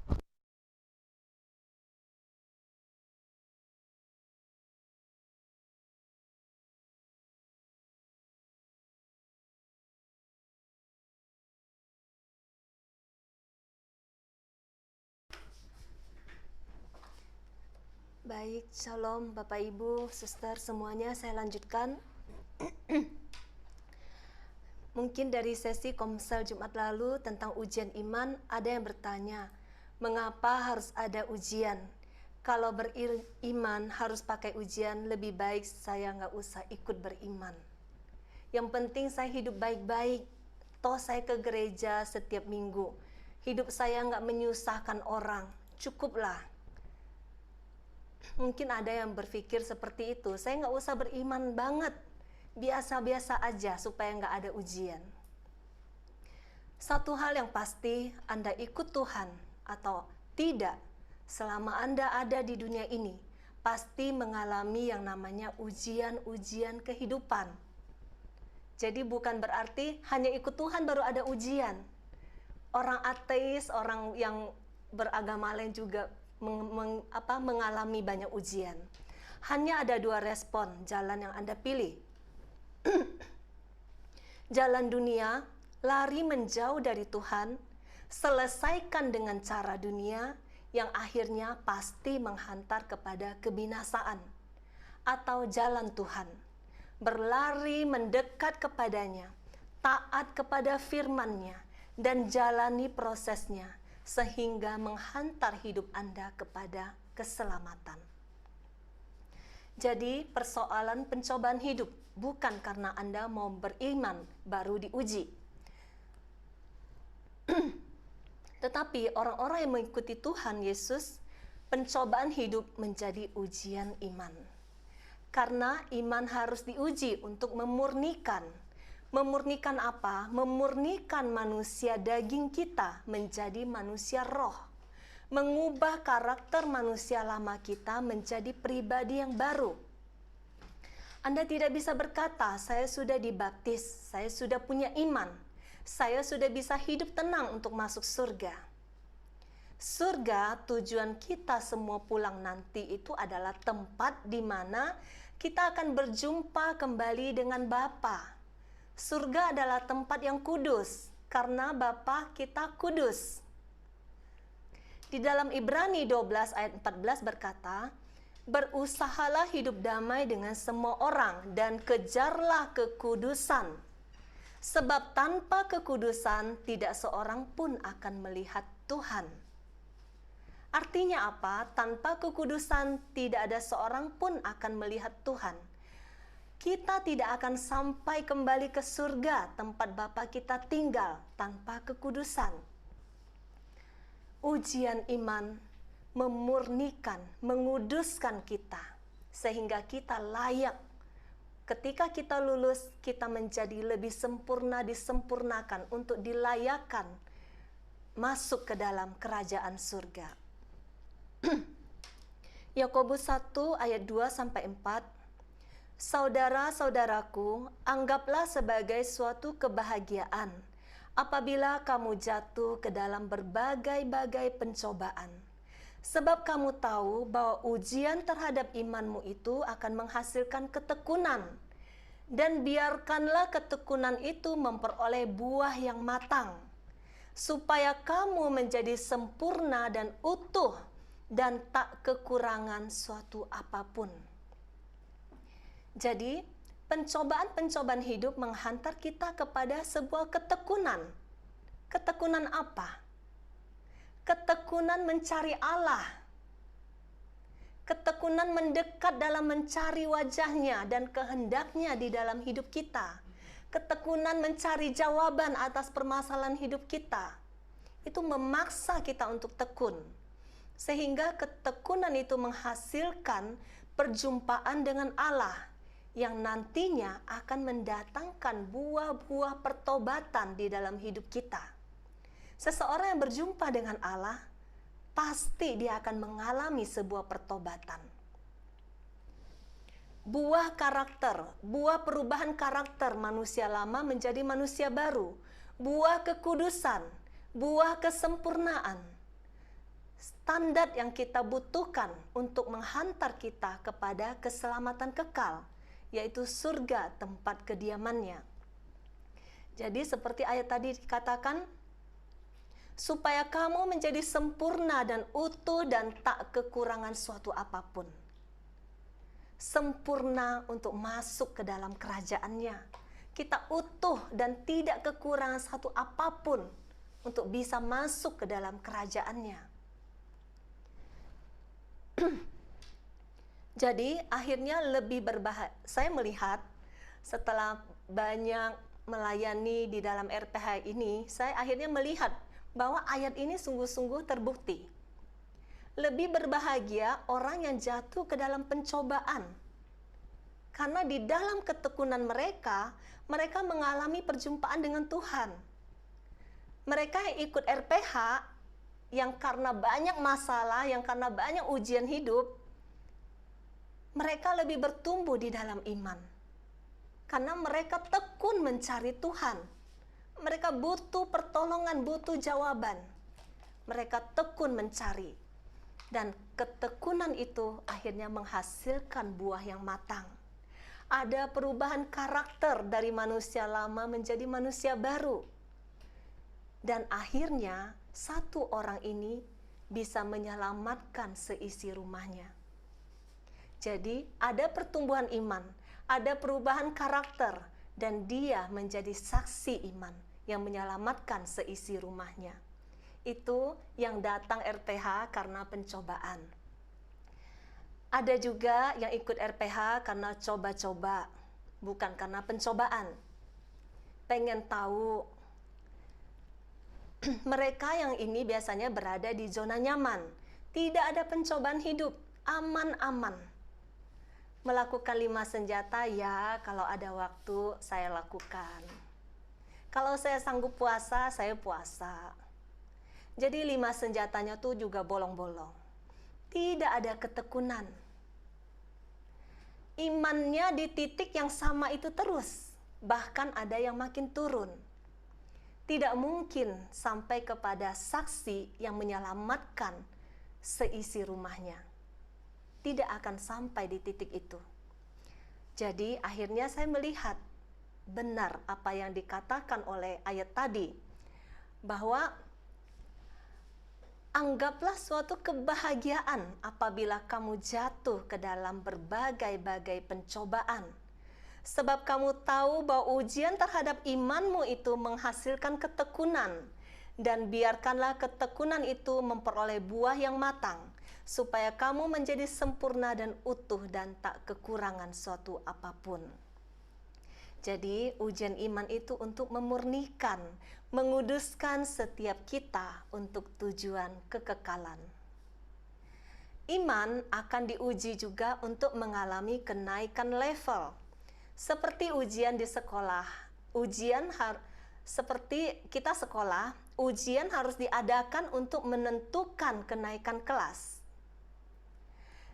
Baik, shalom Bapak Ibu, Suster semuanya, saya lanjutkan. Mungkin dari sesi komsel Jumat lalu tentang ujian iman, ada yang bertanya, mengapa harus ada ujian? Kalau beriman harus pakai ujian, lebih baik saya nggak usah ikut beriman. Yang penting saya hidup baik-baik, toh saya ke gereja setiap minggu. Hidup saya nggak menyusahkan orang, cukuplah. Mungkin ada yang berpikir seperti itu, saya nggak usah beriman banget, biasa-biasa aja supaya nggak ada ujian. Satu hal yang pasti, Anda ikut Tuhan atau tidak, selama Anda ada di dunia ini, pasti mengalami yang namanya ujian-ujian kehidupan. Jadi bukan berarti hanya ikut Tuhan baru ada ujian. Orang ateis, orang yang beragama lain juga mengalami banyak ujian. Hanya ada 2 respon jalan yang Anda pilih. Jalan dunia, lari menjauh dari Tuhan, selesaikan dengan cara dunia yang akhirnya pasti menghantar kepada kebinasaan. Atau jalan Tuhan, berlari mendekat kepadanya, taat kepada firman-Nya, dan jalani prosesnya, sehingga menghantar hidup Anda kepada keselamatan. Jadi persoalan pencobaan hidup bukan karena Anda mau beriman baru diuji. Tetapi orang-orang yang mengikuti Tuhan Yesus, pencobaan hidup menjadi ujian iman. Karena iman harus diuji untuk memurnikan, Memurnikan apa? Memurnikan manusia daging kita menjadi manusia roh. Mengubah karakter manusia lama kita menjadi pribadi yang baru. Anda tidak bisa berkata, saya sudah dibaptis, saya sudah punya iman, saya sudah bisa hidup tenang untuk masuk surga. Surga, tujuan kita semua pulang nanti itu adalah tempat di mana kita akan berjumpa kembali dengan Bapa. Surga adalah tempat yang kudus, karena Bapa kita kudus. Di dalam Ibrani 12 ayat 14 berkata, berusahalah hidup damai dengan semua orang dan kejarlah kekudusan. Sebab tanpa kekudusan tidak seorang pun akan melihat Tuhan. Artinya apa? Tanpa kekudusan tidak ada seorang pun akan melihat Tuhan. Kita tidak akan sampai kembali ke surga tempat Bapa kita tinggal tanpa kekudusan. Ujian iman memurnikan, menguduskan kita sehingga kita layak. Ketika kita lulus, kita menjadi lebih sempurna, disempurnakan untuk dilayakkan masuk ke dalam kerajaan surga. Yakobus 1 ayat 2-4. Saudara-saudaraku, anggaplah sebagai suatu kebahagiaan apabila kamu jatuh ke dalam berbagai-bagai pencobaan. Sebab kamu tahu bahwa ujian terhadap imanmu itu akan menghasilkan ketekunan. Dan biarkanlah ketekunan itu memperoleh buah yang matang, supaya kamu menjadi sempurna dan utuh dan tak kekurangan suatu apapun. Jadi, pencobaan-pencobaan hidup menghantar kita kepada sebuah ketekunan. Ketekunan apa? Ketekunan mencari Allah. Ketekunan mendekat dalam mencari wajahnya dan kehendaknya di dalam hidup kita. Ketekunan mencari jawaban atas permasalahan hidup kita. Itu memaksa kita untuk tekun. Sehingga ketekunan itu menghasilkan perjumpaan dengan Allah yang nantinya akan mendatangkan buah-buah pertobatan di dalam hidup kita. Seseorang yang berjumpa dengan Allah, pasti dia akan mengalami sebuah pertobatan. Buah karakter, buah perubahan karakter manusia lama menjadi manusia baru, buah kekudusan, buah kesempurnaan. Standar yang kita butuhkan untuk menghantar kita kepada keselamatan kekal, yaitu surga tempat kediamannya. Jadi seperti ayat tadi dikatakan, supaya kamu menjadi sempurna dan utuh dan tak kekurangan suatu apapun. Sempurna untuk masuk ke dalam kerajaannya. Kita utuh dan tidak kekurangan satu apapun untuk bisa masuk ke dalam kerajaannya. Jadi akhirnya lebih berbahaya. Saya melihat setelah banyak melayani di dalam RPH ini, saya akhirnya melihat bahwa ayat ini sungguh-sungguh terbukti. Lebih berbahagia orang yang jatuh ke dalam pencobaan. Karena di dalam ketekunan mereka, mereka mengalami perjumpaan dengan Tuhan. Mereka yang ikut RPH, yang karena banyak masalah, yang karena banyak ujian hidup, mereka lebih bertumbuh di dalam iman. Karena mereka tekun mencari Tuhan. Mereka butuh pertolongan, butuh jawaban. Mereka tekun mencari. Dan ketekunan itu akhirnya menghasilkan buah yang matang. Ada perubahan karakter dari manusia lama menjadi manusia baru. Dan akhirnya satu orang ini bisa menyelamatkan seisi rumahnya. Jadi ada pertumbuhan iman, ada perubahan karakter, dan dia menjadi saksi iman yang menyelamatkan seisi rumahnya. Itu yang datang RPH karena pencobaan. Ada juga yang ikut RPH karena coba-coba, bukan karena pencobaan. Pengen tahu. Mereka yang ini biasanya berada di zona nyaman. Tidak ada pencobaan hidup, aman-aman. Melakukan 5 senjata ya, kalau ada waktu saya lakukan. Kalau saya sanggup puasa, saya puasa. Jadi 5 senjatanya tuh juga bolong-bolong. Tidak ada ketekunan. Imannya di titik yang sama itu terus. Bahkan ada yang makin turun. Tidak mungkin sampai kepada saksi yang menyelamatkan seisi rumahnya. Tidak akan sampai di titik itu. Jadi akhirnya saya melihat benar apa yang dikatakan oleh ayat tadi, bahwa anggaplah suatu kebahagiaan apabila kamu jatuh ke dalam berbagai-bagai pencobaan. Sebab kamu tahu bahwa ujian terhadap imanmu itu menghasilkan ketekunan. Dan biarkanlah ketekunan itu memperoleh buah yang matang, supaya kamu menjadi sempurna dan utuh dan tak kekurangan suatu apapun. Jadi ujian iman itu untuk memurnikan, menguduskan setiap kita untuk tujuan kekekalan. Iman akan diuji juga untuk mengalami kenaikan level. Seperti ujian di sekolah, seperti kita sekolah, ujian harus diadakan untuk menentukan kenaikan kelas.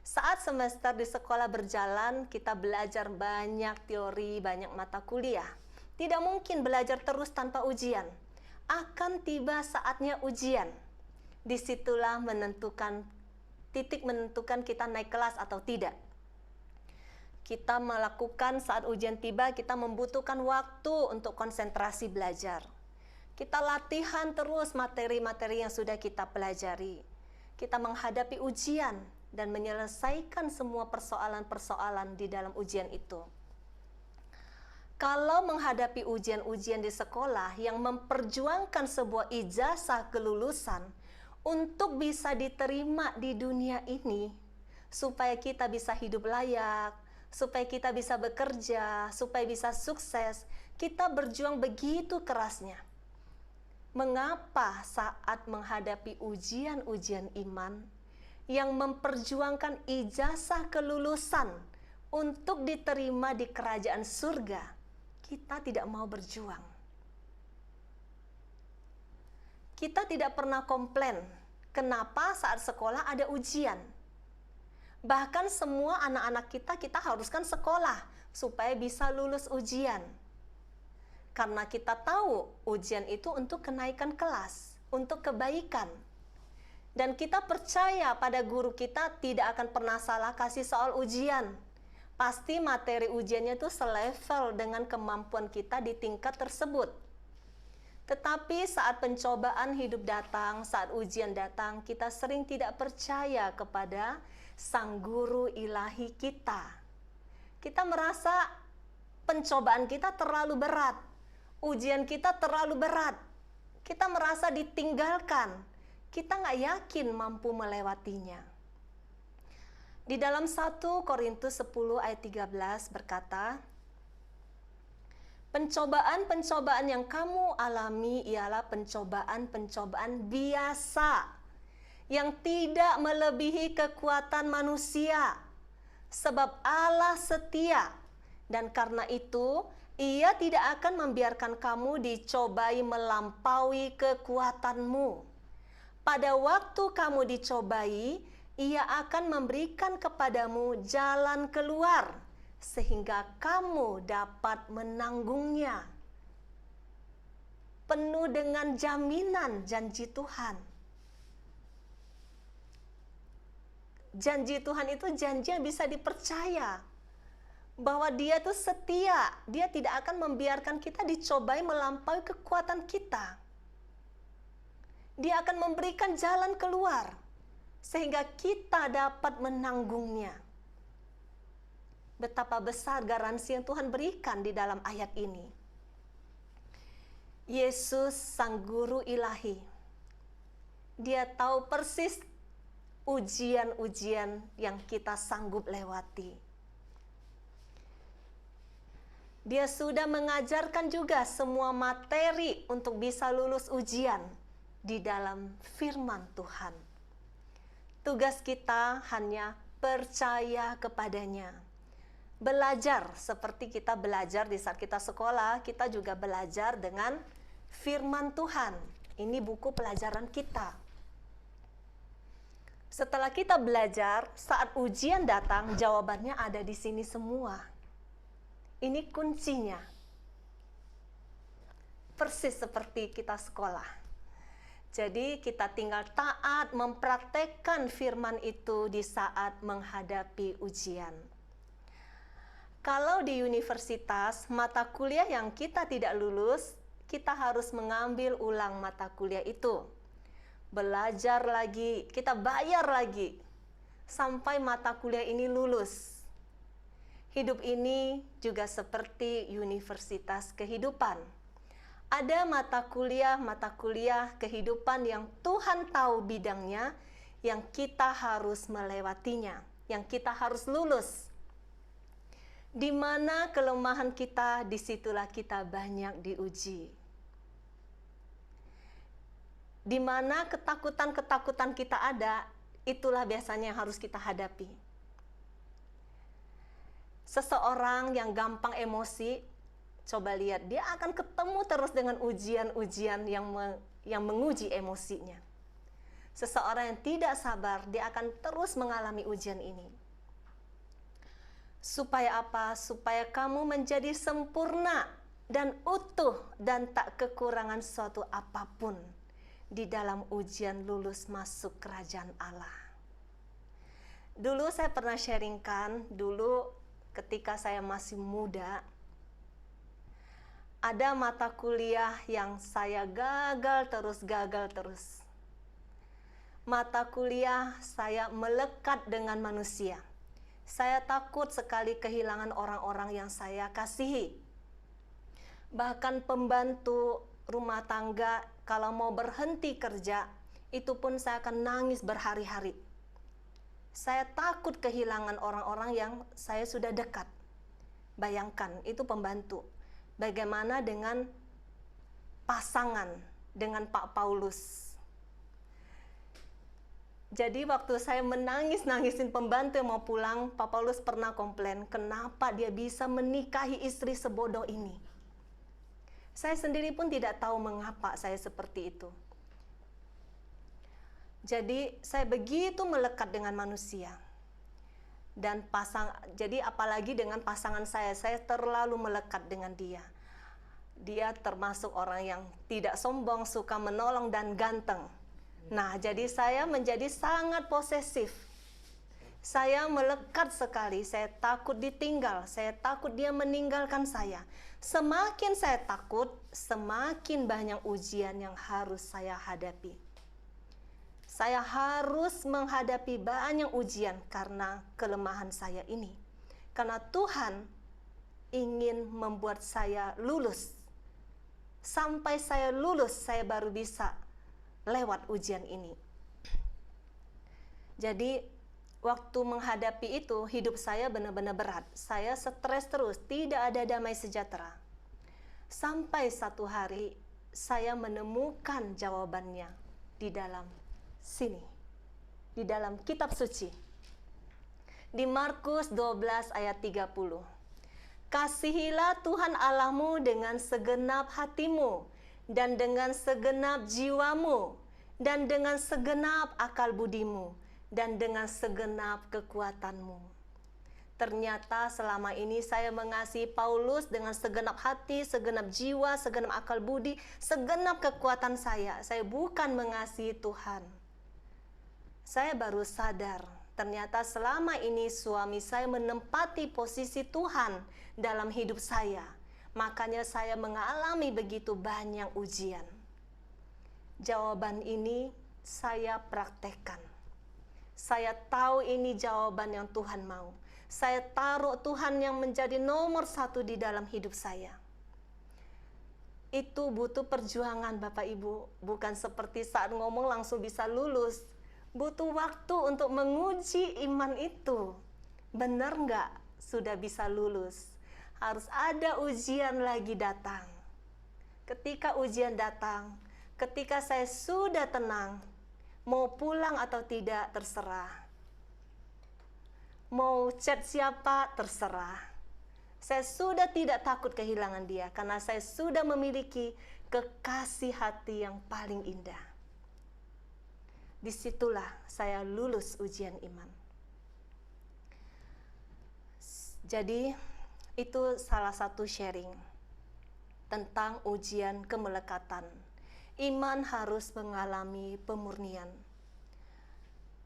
Saat semester di sekolah berjalan, kita belajar banyak teori, banyak mata kuliah. Tidak mungkin belajar terus tanpa ujian. Akan tiba saatnya ujian. Disitulah titik menentukan kita naik kelas atau tidak. Kita melakukan saat ujian tiba, kita membutuhkan waktu untuk konsentrasi belajar. Kita latihan terus materi-materi yang sudah kita pelajari. Kita menghadapi ujian dan menyelesaikan semua persoalan-persoalan di dalam ujian itu. Kalau menghadapi ujian-ujian di sekolah yang memperjuangkan sebuah ijazah kelulusan untuk bisa diterima di dunia ini, supaya kita bisa hidup layak, supaya kita bisa bekerja, supaya bisa sukses, kita berjuang begitu kerasnya. Mengapa saat menghadapi ujian-ujian iman yang memperjuangkan ijazah kelulusan untuk diterima di kerajaan surga, kita tidak mau berjuang? Kita tidak pernah komplain kenapa saat sekolah ada ujian. Bahkan semua anak-anak kita haruskan sekolah supaya bisa lulus ujian. Karena kita tahu ujian itu untuk kenaikan kelas, untuk kebaikan. Dan kita percaya pada guru kita tidak akan pernah salah kasih soal ujian. Pasti materi ujiannya itu selevel dengan kemampuan kita di tingkat tersebut. Tetapi saat pencobaan hidup datang, saat ujian datang, kita sering tidak percaya kepada Sang Guru ilahi kita. Kita merasa pencobaan kita terlalu berat, ujian kita terlalu berat. Kita merasa ditinggalkan, kita nggak yakin mampu melewatinya. Di dalam 1 Korintus 10 ayat 13 berkata, pencobaan-pencobaan yang kamu alami ialah pencobaan-pencobaan biasa, yang tidak melebihi kekuatan manusia, sebab Allah setia, dan karena itu Ia tidak akan membiarkan kamu dicobai melampaui kekuatanmu. Pada waktu kamu dicobai, Ia akan memberikan kepadamu jalan keluar, sehingga kamu dapat menanggungnya. Penuh dengan jaminan janji Tuhan. Janji Tuhan itu janji yang bisa dipercaya. Bahwa Dia itu setia. Dia tidak akan membiarkan kita dicobai melampaui kekuatan kita. Dia akan memberikan jalan keluar, sehingga kita dapat menanggungnya. Betapa besar garansi yang Tuhan berikan di dalam ayat ini. Yesus Sang Guru ilahi, Dia tahu persis ujian-ujian yang kita sanggup lewati. Dia sudah mengajarkan juga semua materi untuk bisa lulus ujian di dalam firman Tuhan. Tugas kita hanya percaya kepadanya, belajar seperti kita belajar di saat kita sekolah, kita juga belajar dengan firman Tuhan. Ini buku pelajaran kita. Setelah kita belajar, saat ujian datang, jawabannya ada di sini semua. Ini kuncinya. Persis seperti kita sekolah. Jadi kita tinggal taat mempraktekkan firman itu di saat menghadapi ujian. Kalau di universitas, mata kuliah yang kita tidak lulus, kita harus mengambil ulang mata kuliah itu. Belajar lagi, kita bayar lagi, sampai mata kuliah ini lulus. Hidup ini juga seperti universitas kehidupan. Ada mata kuliah kehidupan yang Tuhan tahu bidangnya, yang kita harus melewatinya, yang kita harus lulus. Di mana kelemahan kita, disitulah kita banyak diuji. Di mana ketakutan-ketakutan kita ada, itulah biasanya yang harus kita hadapi. Seseorang yang gampang emosi, coba lihat, dia akan ketemu terus dengan ujian-ujian yang menguji emosinya. Seseorang yang tidak sabar, dia akan terus mengalami ujian ini. Supaya apa? Supaya kamu menjadi sempurna dan utuh dan tak kekurangan suatu apapun di dalam ujian lulus masuk kerajaan Allah. Dulu saya pernah sharingkan, ketika saya masih muda, ada mata kuliah yang saya gagal terus. Mata kuliah saya melekat dengan manusia. Saya takut sekali kehilangan orang-orang yang saya kasihi. Bahkan pembantu rumah tangga, kalau mau berhenti kerja, itu pun saya akan nangis berhari-hari. Saya takut kehilangan orang-orang yang saya sudah dekat. Bayangkan, itu pembantu. Bagaimana dengan pasangan, dengan Pak Paulus? Jadi waktu saya menangis-nangisin pembantu yang mau pulang, Pak Paulus pernah komplain, kenapa dia bisa menikahi istri sebodoh ini? Saya sendiri pun tidak tahu mengapa saya seperti itu. Jadi saya begitu melekat dengan manusia. Dan jadi apalagi dengan pasangan saya terlalu melekat dengan dia. Dia termasuk orang yang tidak sombong, suka menolong dan ganteng. Nah, jadi saya menjadi sangat posesif. Saya melekat sekali, saya takut ditinggal, saya takut dia meninggalkan saya. Semakin saya takut, semakin banyak ujian yang harus saya hadapi. Saya harus menghadapi banyak ujian karena kelemahan saya ini. Karena Tuhan ingin membuat saya lulus. Sampai saya lulus, saya baru bisa lewat ujian ini. Jadi, waktu menghadapi itu, hidup saya benar-benar berat. Saya stres terus, tidak ada damai sejahtera. Sampai satu hari, saya menemukan jawabannya di dalam sini, di dalam kitab suci. Di Markus 12 ayat 30. Kasihilah Tuhan Allahmu dengan segenap hatimu, dan dengan segenap jiwamu, dan dengan segenap akal budimu, dan dengan segenap kekuatanmu. Ternyata selama ini saya mengasihi Paulus dengan segenap hati, segenap jiwa, segenap akal budi, segenap kekuatan saya. Saya bukan mengasihi Tuhan. Saya baru sadar, ternyata selama ini suami saya menempati posisi Tuhan dalam hidup saya. Makanya saya mengalami begitu banyak ujian. Jawaban ini saya praktekkan. Saya tahu ini jawaban yang Tuhan mau. Saya taruh Tuhan yang menjadi nomor satu di dalam hidup saya. Itu butuh perjuangan Bapak Ibu. Bukan seperti saat ngomong langsung bisa lulus. Butuh waktu untuk menguji iman itu. Benar nggak sudah bisa lulus? Harus ada ujian lagi datang. Ketika ujian datang, ketika saya sudah tenang, mau pulang atau tidak terserah. Mau chat siapa terserah. Saya sudah tidak takut kehilangan dia karena saya sudah memiliki kekasih hati yang paling indah. Disitulah saya lulus ujian iman. Jadi itu salah satu sharing tentang ujian kemelekatan. Iman harus mengalami pemurnian.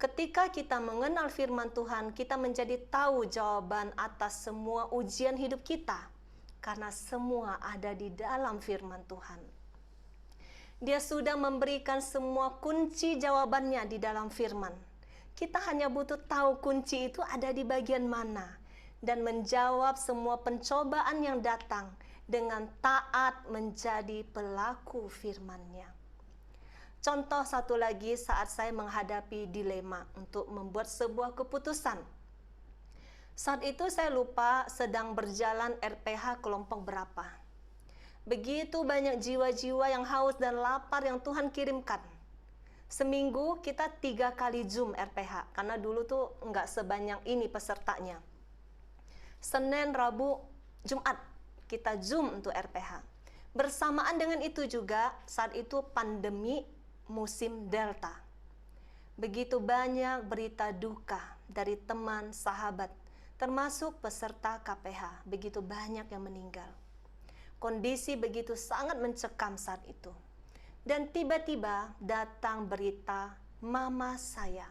Ketika kita mengenal firman Tuhan, kita menjadi tahu jawaban atas semua ujian hidup kita. Karena semua ada di dalam firman Tuhan. Dia sudah memberikan semua kunci jawabannya di dalam firman. Kita hanya butuh tahu kunci itu ada di bagian mana. Dan menjawab semua pencobaan yang datang dengan taat menjadi pelaku firman-Nya. Contoh satu lagi saat saya menghadapi dilema untuk membuat sebuah keputusan. Saat itu saya lupa sedang berjalan RPH kelompok berapa. Begitu banyak jiwa-jiwa yang haus dan lapar yang Tuhan kirimkan. Seminggu kita 3 kali Zoom RPH, karena dulu tuh nggak sebanyak ini pesertanya. Senin, Rabu, Jumat kita Zoom untuk RPH. Bersamaan dengan itu juga saat itu pandemi musim Delta. Begitu banyak berita duka dari teman, sahabat, termasuk peserta KPH. Begitu banyak yang meninggal. Kondisi begitu sangat mencekam saat itu. Dan tiba-tiba datang berita mama saya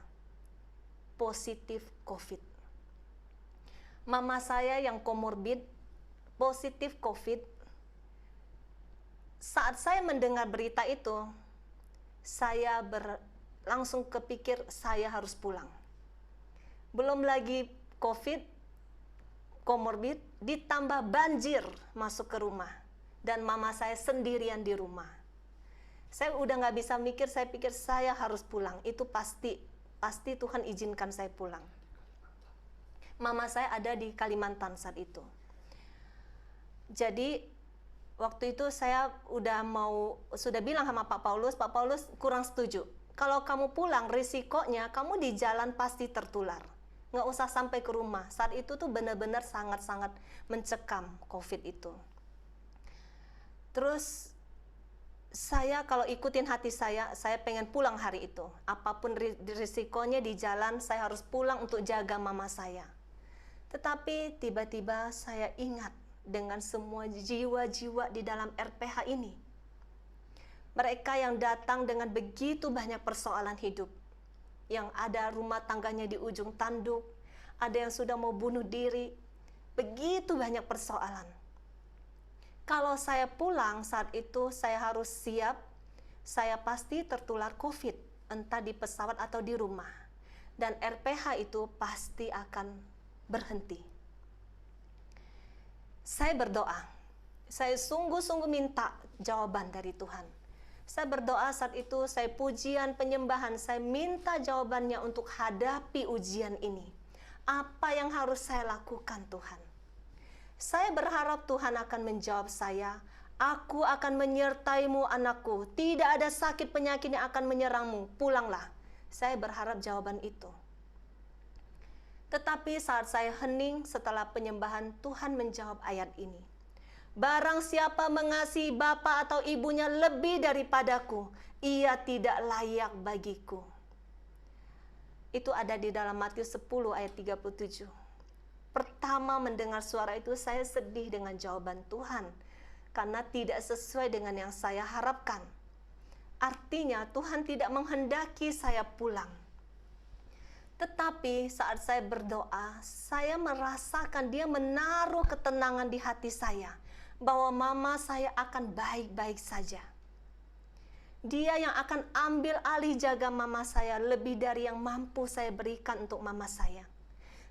positif COVID. Mama saya yang komorbid positif COVID. Saat saya mendengar berita itu, saya langsung kepikir saya harus pulang. Belum lagi COVID, komorbid, ditambah banjir masuk ke rumah. Dan mama saya sendirian di rumah. Saya udah nggak bisa mikir, saya pikir saya harus pulang. Itu pasti Tuhan izinkan saya pulang. Mama saya ada di Kalimantan saat itu. Jadi waktu itu saya sudah bilang sama Pak Paulus kurang setuju. Kalau kamu pulang, risikonya kamu di jalan pasti tertular. Nggak usah sampai ke rumah. Saat itu tuh benar-benar sangat-sangat mencekam COVID itu. Terus saya kalau ikutin hati saya pengen pulang hari itu. Apapun risikonya di jalan, saya harus pulang untuk jaga mama saya. Tetapi tiba-tiba saya ingat dengan semua jiwa-jiwa di dalam RPH ini. Mereka yang datang dengan begitu banyak persoalan hidup. Yang ada rumah tangganya di ujung tanduk, ada yang sudah mau bunuh diri. Begitu banyak persoalan. Kalau saya pulang saat itu, saya harus siap, saya pasti tertular COVID, entah di pesawat atau di rumah. Dan RPH itu pasti akan berhenti. Saya berdoa, saya sungguh-sungguh minta jawaban dari Tuhan. Saya berdoa saat itu, saya pujian, penyembahan, saya minta jawabannya untuk hadapi ujian ini. Apa yang harus saya lakukan Tuhan? Saya berharap Tuhan akan menjawab saya, aku akan menyertaimu anakku, tidak ada sakit penyakit yang akan menyerangmu, pulanglah. Saya berharap jawaban itu. Tetapi saat saya hening setelah penyembahan, Tuhan menjawab ayat ini. Barang siapa mengasihi bapa atau ibunya lebih daripadaku, ia tidak layak bagiku. Itu ada di dalam Matius 10 ayat 37. Pertama mendengar suara itu saya sedih dengan jawaban Tuhan. Karena tidak sesuai dengan yang saya harapkan. Artinya Tuhan tidak menghendaki saya pulang. Tetapi saat saya berdoa, saya merasakan Dia menaruh ketenangan di hati saya. Bahwa mama saya akan baik-baik saja. Dia yang akan ambil alih jaga mama saya lebih dari yang mampu saya berikan untuk mama saya.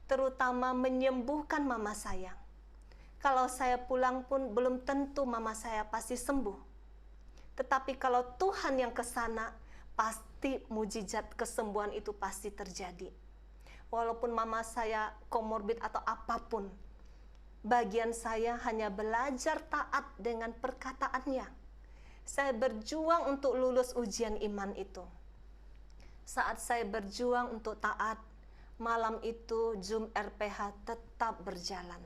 Terutama menyembuhkan mama saya. Kalau saya pulang pun belum tentu mama saya pasti sembuh. Tetapi kalau Tuhan yang ke sana, pasti mujizat kesembuhan itu pasti terjadi. Walaupun mama saya komorbid atau apapun, bagian saya hanya belajar taat dengan perkataannya. Saya berjuang untuk lulus ujian iman itu. Saat saya berjuang untuk taat, malam itu Zoom RPH tetap berjalan.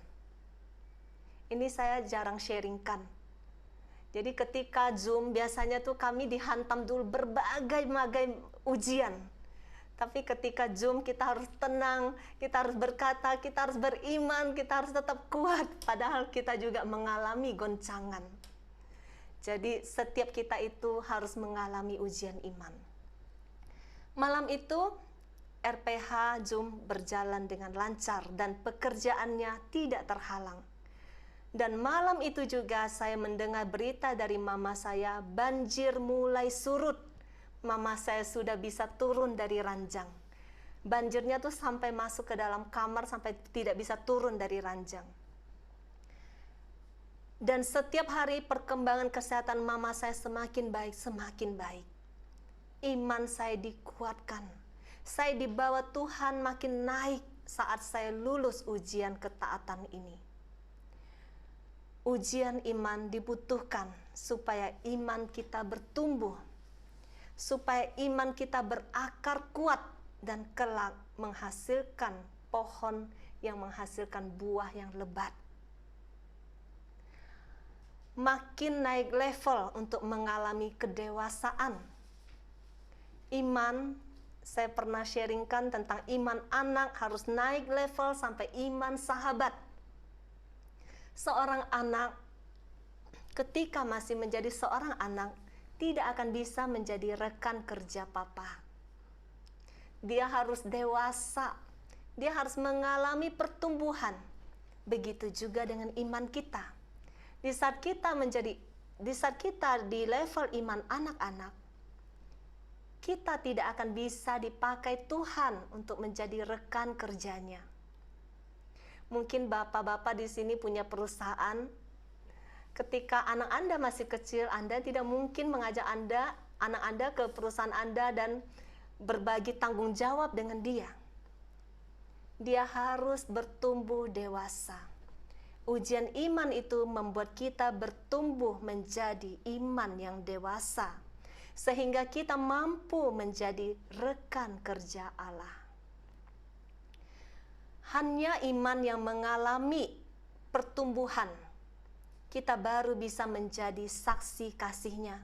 ini saya jarang sharingkan. Jadi ketika Zoom biasanya tuh kami dihantam dulu berbagai ujian. Tapi ketika Zoom kita harus tenang, kita harus berkata, kita harus beriman, kita harus tetap kuat. Padahal kita juga mengalami goncangan. Jadi setiap kita itu harus mengalami ujian iman. Malam itu RPH Zoom berjalan dengan lancar dan pekerjaannya tidak terhalang. Dan malam itu juga saya mendengar berita dari mama saya, banjir mulai surut. Mama saya sudah bisa turun dari ranjang. Banjirnya tuh sampai masuk ke dalam kamar, sampai tidak bisa turun dari ranjang. Dan setiap hari perkembangan kesehatan mama saya semakin baik, semakin baik. Iman saya dikuatkan. Saya dibawa Tuhan makin naik saat saya lulus ujian ketaatan ini. Ujian iman dibutuhkan supaya iman kita bertumbuh, supaya iman kita berakar kuat dan kelak menghasilkan pohon yang menghasilkan buah yang lebat. Makin naik level untuk mengalami kedewasaan. Iman, saya pernah sharingkan tentang iman anak harus naik level sampai iman sahabat. Seorang anak ketika masih menjadi seorang anak tidak akan bisa menjadi rekan kerja papa. Dia harus dewasa, dia harus mengalami pertumbuhan. Begitu juga dengan iman kita. Di saat kita di level iman anak-anak, kita tidak akan bisa dipakai Tuhan untuk menjadi rekan kerjanya. Mungkin bapak-bapak di sini punya perusahaan. Ketika anak Anda masih kecil, Anda tidak mungkin mengajak anak Anda ke perusahaan Anda dan berbagi tanggung jawab dengan dia. Dia harus bertumbuh dewasa. Ujian iman itu membuat kita bertumbuh menjadi iman yang dewasa, sehingga kita mampu menjadi rekan kerja Allah. Hanya iman yang mengalami pertumbuhan, kita baru bisa menjadi saksi kasih-Nya,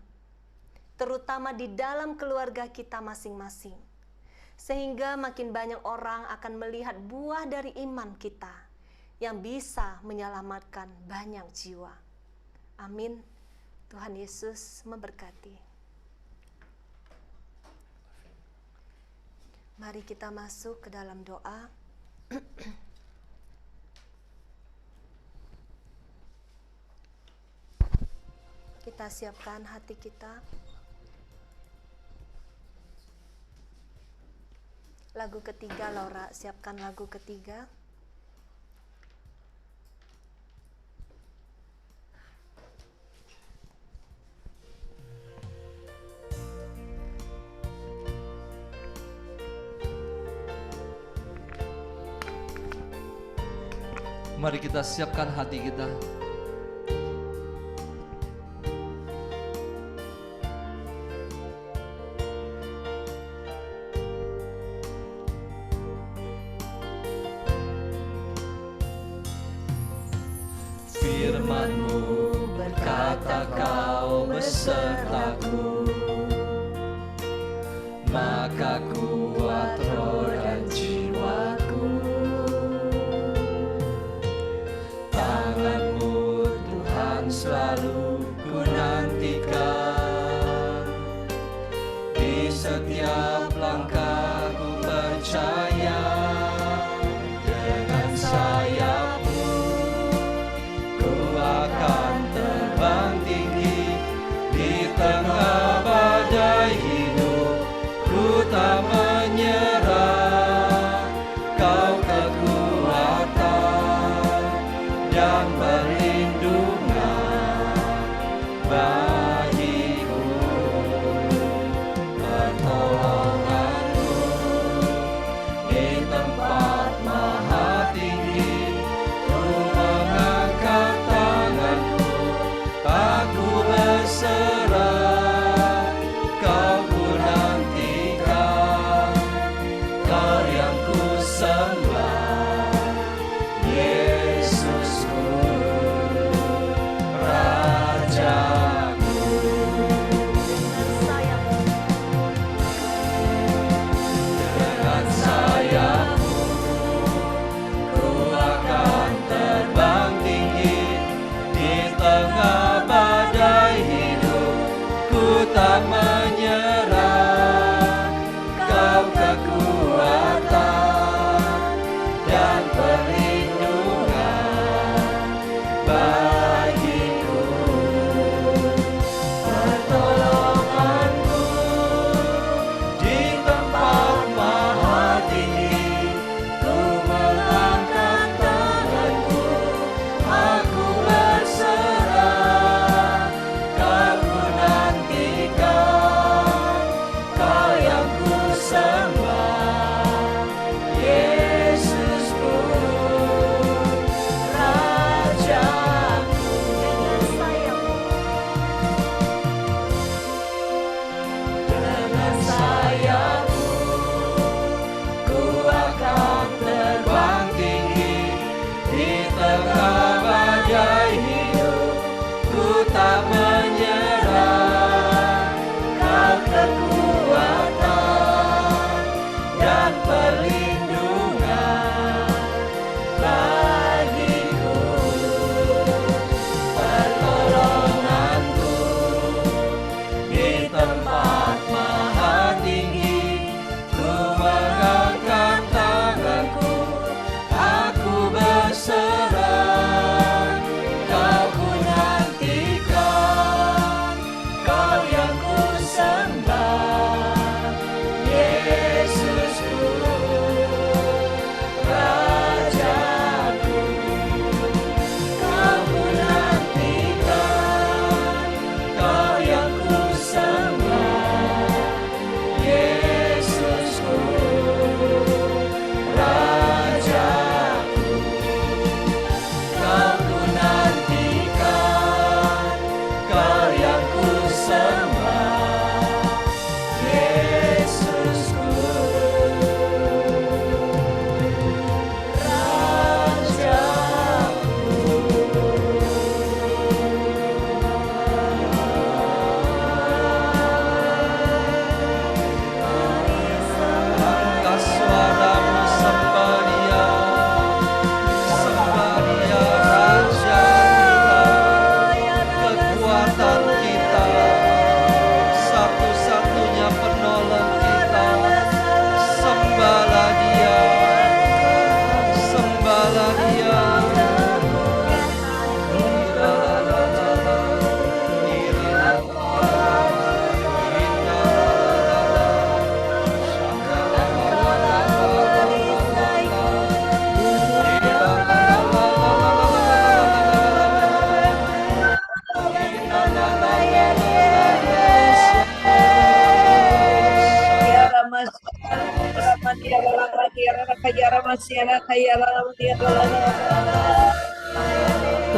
terutama di dalam keluarga kita masing-masing. Sehingga makin banyak orang akan melihat buah dari iman kita yang bisa menyelamatkan banyak jiwa. Amin. Tuhan Yesus memberkati. Mari kita masuk ke dalam doa. Kita siapkan hati kita. Lagu ketiga, Laura, siapkan lagu ketiga. Mari kita siapkan hati kita. Firman-Mu berkata Kau besertaku, maka kuat roh dan jiwaku. Tangan-Mu Tuhan selalu ku nantikan, di setiap langkah ku percaya. Dengan sayap-Mu ku akan terbang tinggi, di tengah badai hidup ku tak menyerah.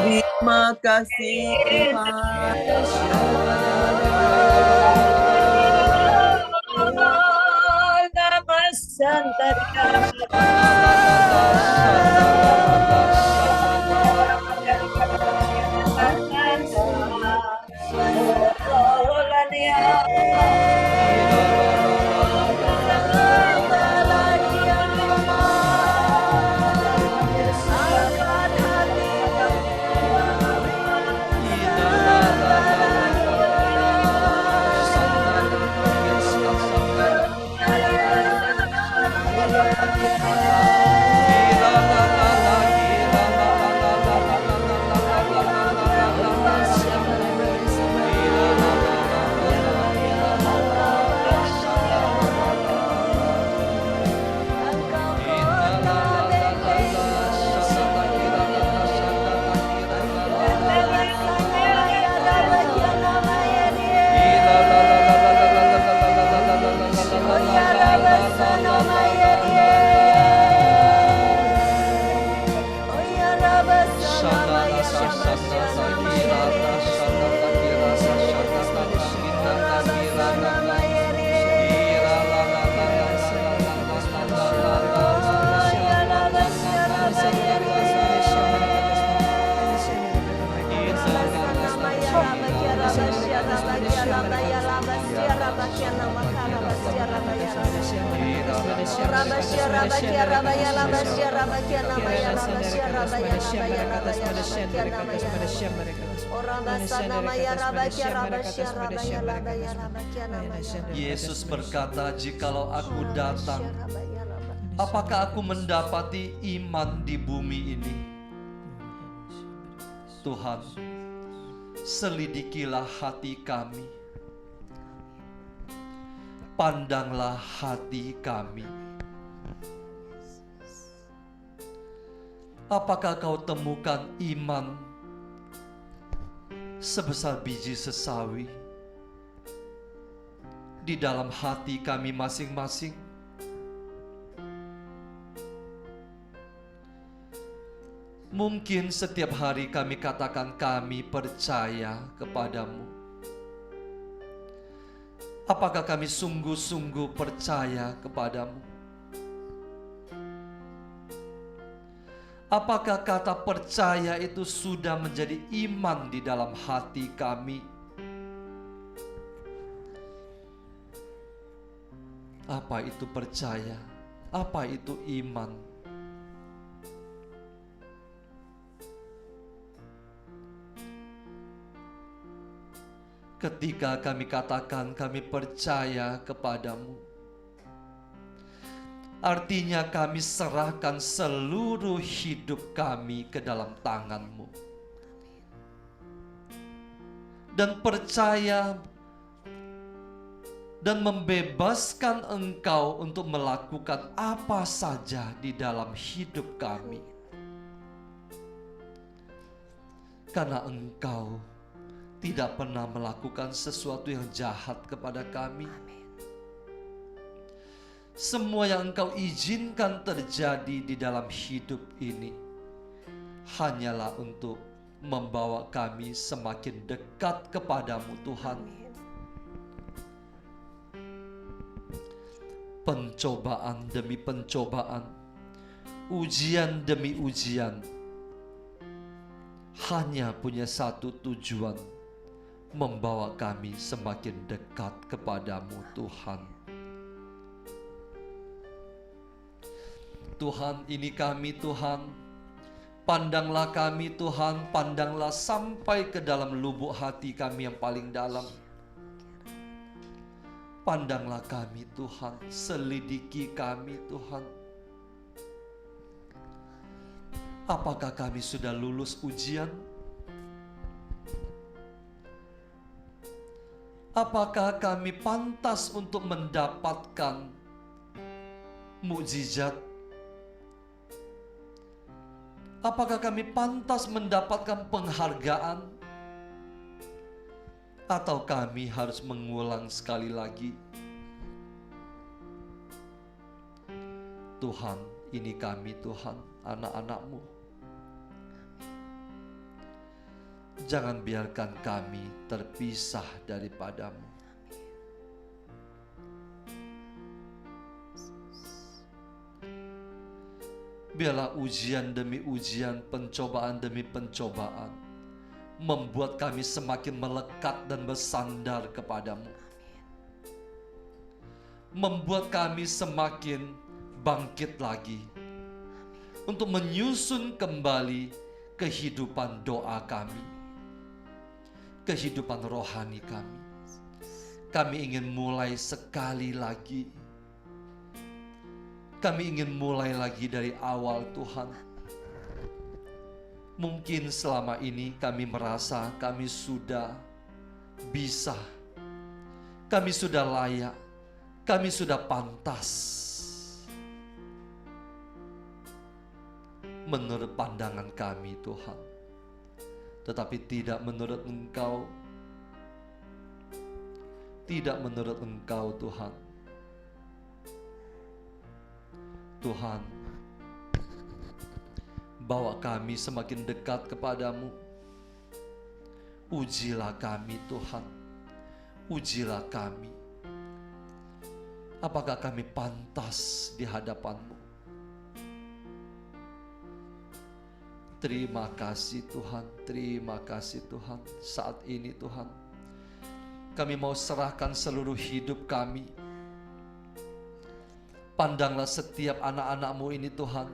Terima kasih Tuhan. Yesus berkata, jikalau aku datang, apakah aku mendapati iman di bumi ini? Tuhan, selidikilah hati kami. Pandanglah hati kami. Apakah kau temukan iman sebesar biji sesawi di dalam hati kami masing-masing? Mungkin setiap hari kami katakan kami percaya kepadamu. Apakah kami sungguh-sungguh percaya kepadamu? Apakah kata percaya itu sudah menjadi iman di dalam hati kami? Apa itu percaya? Apa itu iman? Ketika kami katakan kami percaya kepadamu, artinya kami serahkan seluruh hidup kami ke dalam tangan-Mu. Dan percaya dan membebaskan Engkau untuk melakukan apa saja di dalam hidup kami. Karena Engkau tidak pernah melakukan sesuatu yang jahat kepada kami. Semua yang Engkau izinkan terjadi di dalam hidup ini hanyalah untuk membawa kami semakin dekat kepadamu, Tuhan. Pencobaan demi pencobaan, ujian demi ujian, hanya punya satu tujuan, membawa kami semakin dekat kepadamu, Tuhan. Tuhan, ini kami, Tuhan. Pandanglah kami, Tuhan. Pandanglah sampai ke dalam lubuk hati kami yang paling dalam. Pandanglah kami, Tuhan. Selidiki kami, Tuhan. Apakah kami sudah lulus ujian? Apakah kami pantas untuk mendapatkan mukjizat? Apakah kami pantas mendapatkan penghargaan? Atau kami harus mengulang sekali lagi? Tuhan, ini kami Tuhan, anak-anak-Mu. Jangan biarkan kami terpisah daripada-Mu. Biarlah ujian demi ujian, pencobaan demi pencobaan membuat kami semakin melekat dan bersandar kepadamu. Membuat kami semakin bangkit lagi untuk menyusun kembali kehidupan doa kami, kehidupan rohani kami. Kami ingin mulai sekali lagi. Kami ingin mulai lagi dari awal Tuhan. Mungkin selama ini kami merasa kami sudah bisa, kami sudah layak, kami sudah pantas. Menurut pandangan kami Tuhan, tetapi tidak menurut Engkau. Tidak menurut Engkau Tuhan. Tuhan, bawa kami semakin dekat kepadamu. Ujilah kami Tuhan, ujilah kami. Apakah kami pantas di hadapan-Mu? Terima kasih Tuhan, terima kasih Tuhan. Saat ini Tuhan, kami mau serahkan seluruh hidup kami. Pandanglah setiap anak-anak-Mu ini Tuhan,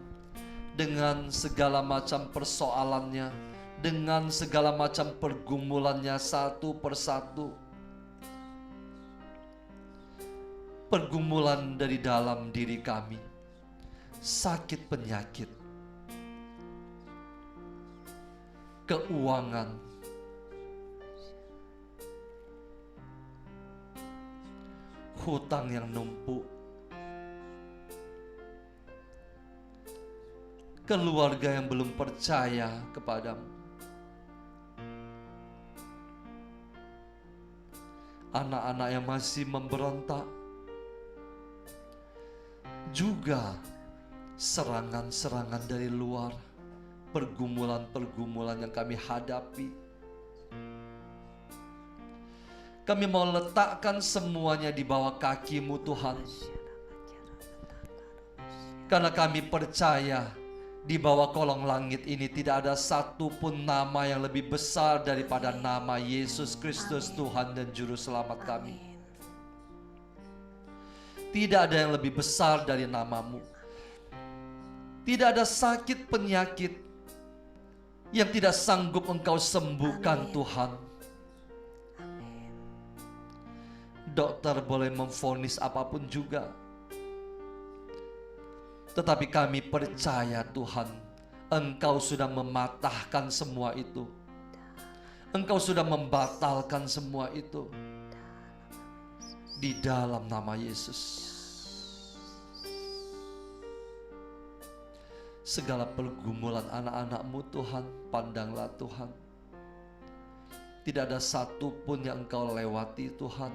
dengan segala macam persoalannya, dengan segala macam pergumulannya satu persatu. Pergumulan dari dalam diri kami, sakit penyakit, keuangan, hutang yang numpuk, keluarga yang belum percaya kepadamu, anak-anak yang masih memberontak, juga serangan-serangan dari luar, pergumulan-pergumulan yang kami hadapi. Kami mau letakkan semuanya di bawah kaki-Mu Tuhan, karena kami percaya di bawah kolong langit ini tidak ada satupun nama yang lebih besar daripada nama Yesus Kristus, Tuhan dan Juru Selamat kami. Tidak ada yang lebih besar dari nama-Mu. Tidak ada sakit penyakit yang tidak sanggup Engkau sembuhkan Tuhan. Dokter boleh memvonis apapun juga, tetapi kami percaya Tuhan, Engkau sudah mematahkan semua itu. Engkau sudah membatalkan semua itu. Di dalam nama Yesus. Segala pergumulan anak-anak-Mu Tuhan, pandanglah Tuhan. Tidak ada satupun yang Engkau lewati Tuhan.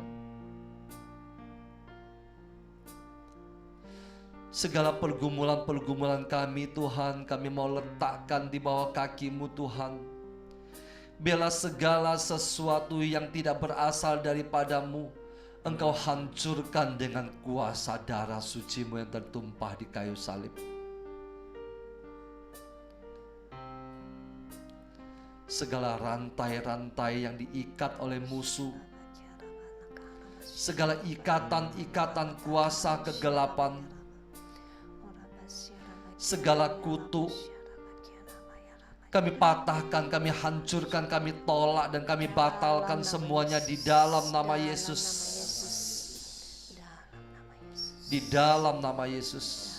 Segala pergumulan-pergumulan kami Tuhan, kami mau letakkan di bawah kaki-Mu Tuhan. Biarlah segala sesuatu yang tidak berasal daripada-Mu, Engkau hancurkan dengan kuasa darah suci-Mu yang tertumpah di kayu salib. Segala rantai-rantai yang diikat oleh musuh, segala ikatan-ikatan kuasa kegelapan, segala kutuk, kami patahkan, kami hancurkan, kami tolak dan kami batalkan semuanya di dalam nama Yesus. Di dalam nama Yesus.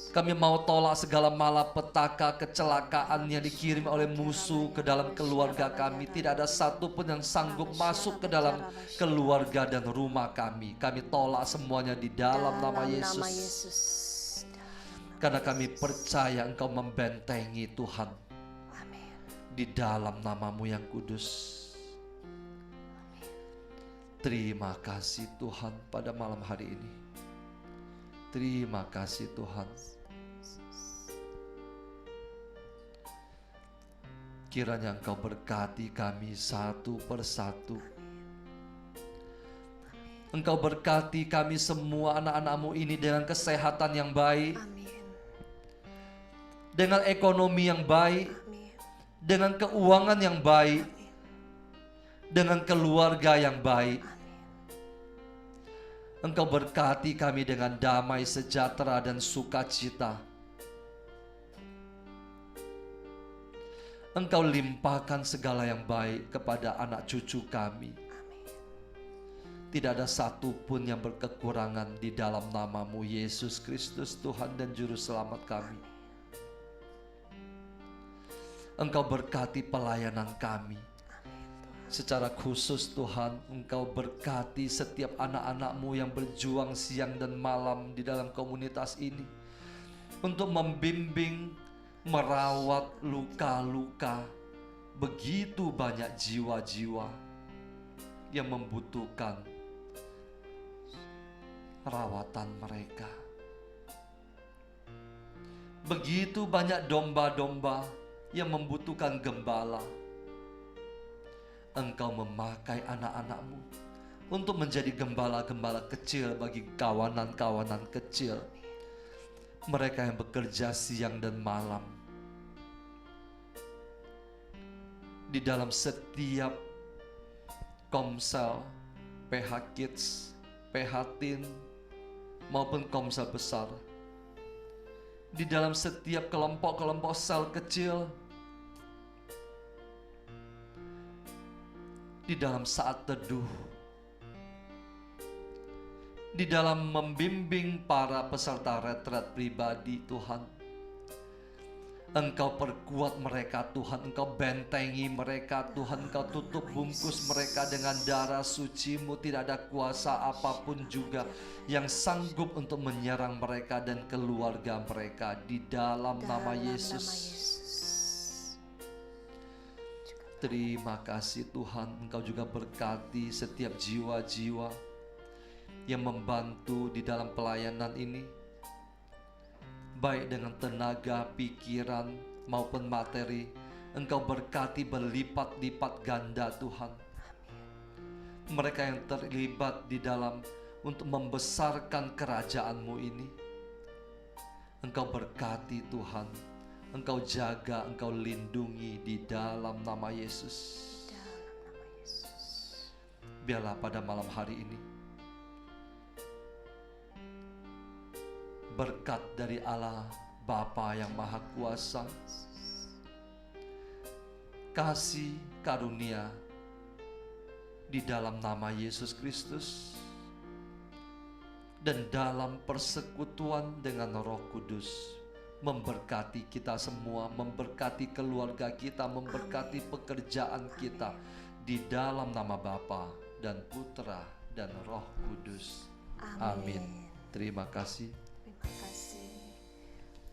Kami mau tolak segala malapetaka, kecelakaan yang dikirim oleh musuh ke dalam keluarga kami. Tidak ada satupun yang sanggup masuk ke dalam keluarga dan rumah kami. Kami tolak semuanya di dalam nama Yesus. Karena kami percaya Engkau membentengi Tuhan. Di dalam nama-Mu yang kudus. Terima kasih Tuhan pada malam hari ini. Terima kasih Tuhan. Kiranya Engkau berkati kami satu persatu. Engkau berkati kami semua anak-anak-Mu ini dengan kesehatan yang baik, dengan ekonomi yang baik, dengan keuangan yang baik, dengan keluarga yang baik. Engkau berkati kami dengan damai, sejahtera, dan sukacita. Engkau limpahkan segala yang baik kepada anak cucu kami. Tidak ada satupun yang berkekurangan di dalam nama-Mu Yesus Kristus, Tuhan dan Juru Selamat kami. Engkau berkati pelayanan kami. Secara khusus Tuhan, Engkau berkati setiap anak-anak-Mu yang berjuang siang dan malam di dalam komunitas ini untuk membimbing, merawat luka-luka begitu banyak jiwa-jiwa yang membutuhkan rawatan mereka. Begitu banyak domba-domba yang membutuhkan gembala. Engkau memakai anak-anak-Mu untuk menjadi gembala-gembala kecil bagi kawanan-kawanan kecil. Mereka yang bekerja siang dan malam. Di dalam setiap komsel, PH Kids, PH Teen, maupun komsel besar. Di dalam setiap kelompok-kelompok sel kecil. Di dalam saat teduh, di dalam membimbing para peserta retret pribadi Tuhan. Engkau perkuat mereka Tuhan, Engkau bentengi mereka Tuhan, Engkau tutup bungkus mereka dengan darah suci-Mu. Tidak ada kuasa apapun juga yang sanggup untuk menyerang mereka dan keluarga mereka di dalam nama Yesus. Terima kasih Tuhan, Engkau juga berkati setiap jiwa-jiwa yang membantu di dalam pelayanan ini, baik dengan tenaga, pikiran, maupun materi. Engkau berkati berlipat-lipat ganda Tuhan. Mereka yang terlibat di dalam untuk membesarkan kerajaan-Mu ini, Engkau berkati Tuhan. Engkau jaga, Engkau lindungi di dalam nama Yesus. Biarlah pada malam hari ini berkat dari Allah Bapa yang Maha Kuasa, kasih karunia di dalam nama Yesus Kristus, dan dalam persekutuan dengan Roh Kudus memberkati kita semua, memberkati keluarga kita, memberkati pekerjaan kita di dalam nama Bapa dan Putra dan Roh Kudus. Amin. Terima kasih. Terima kasih.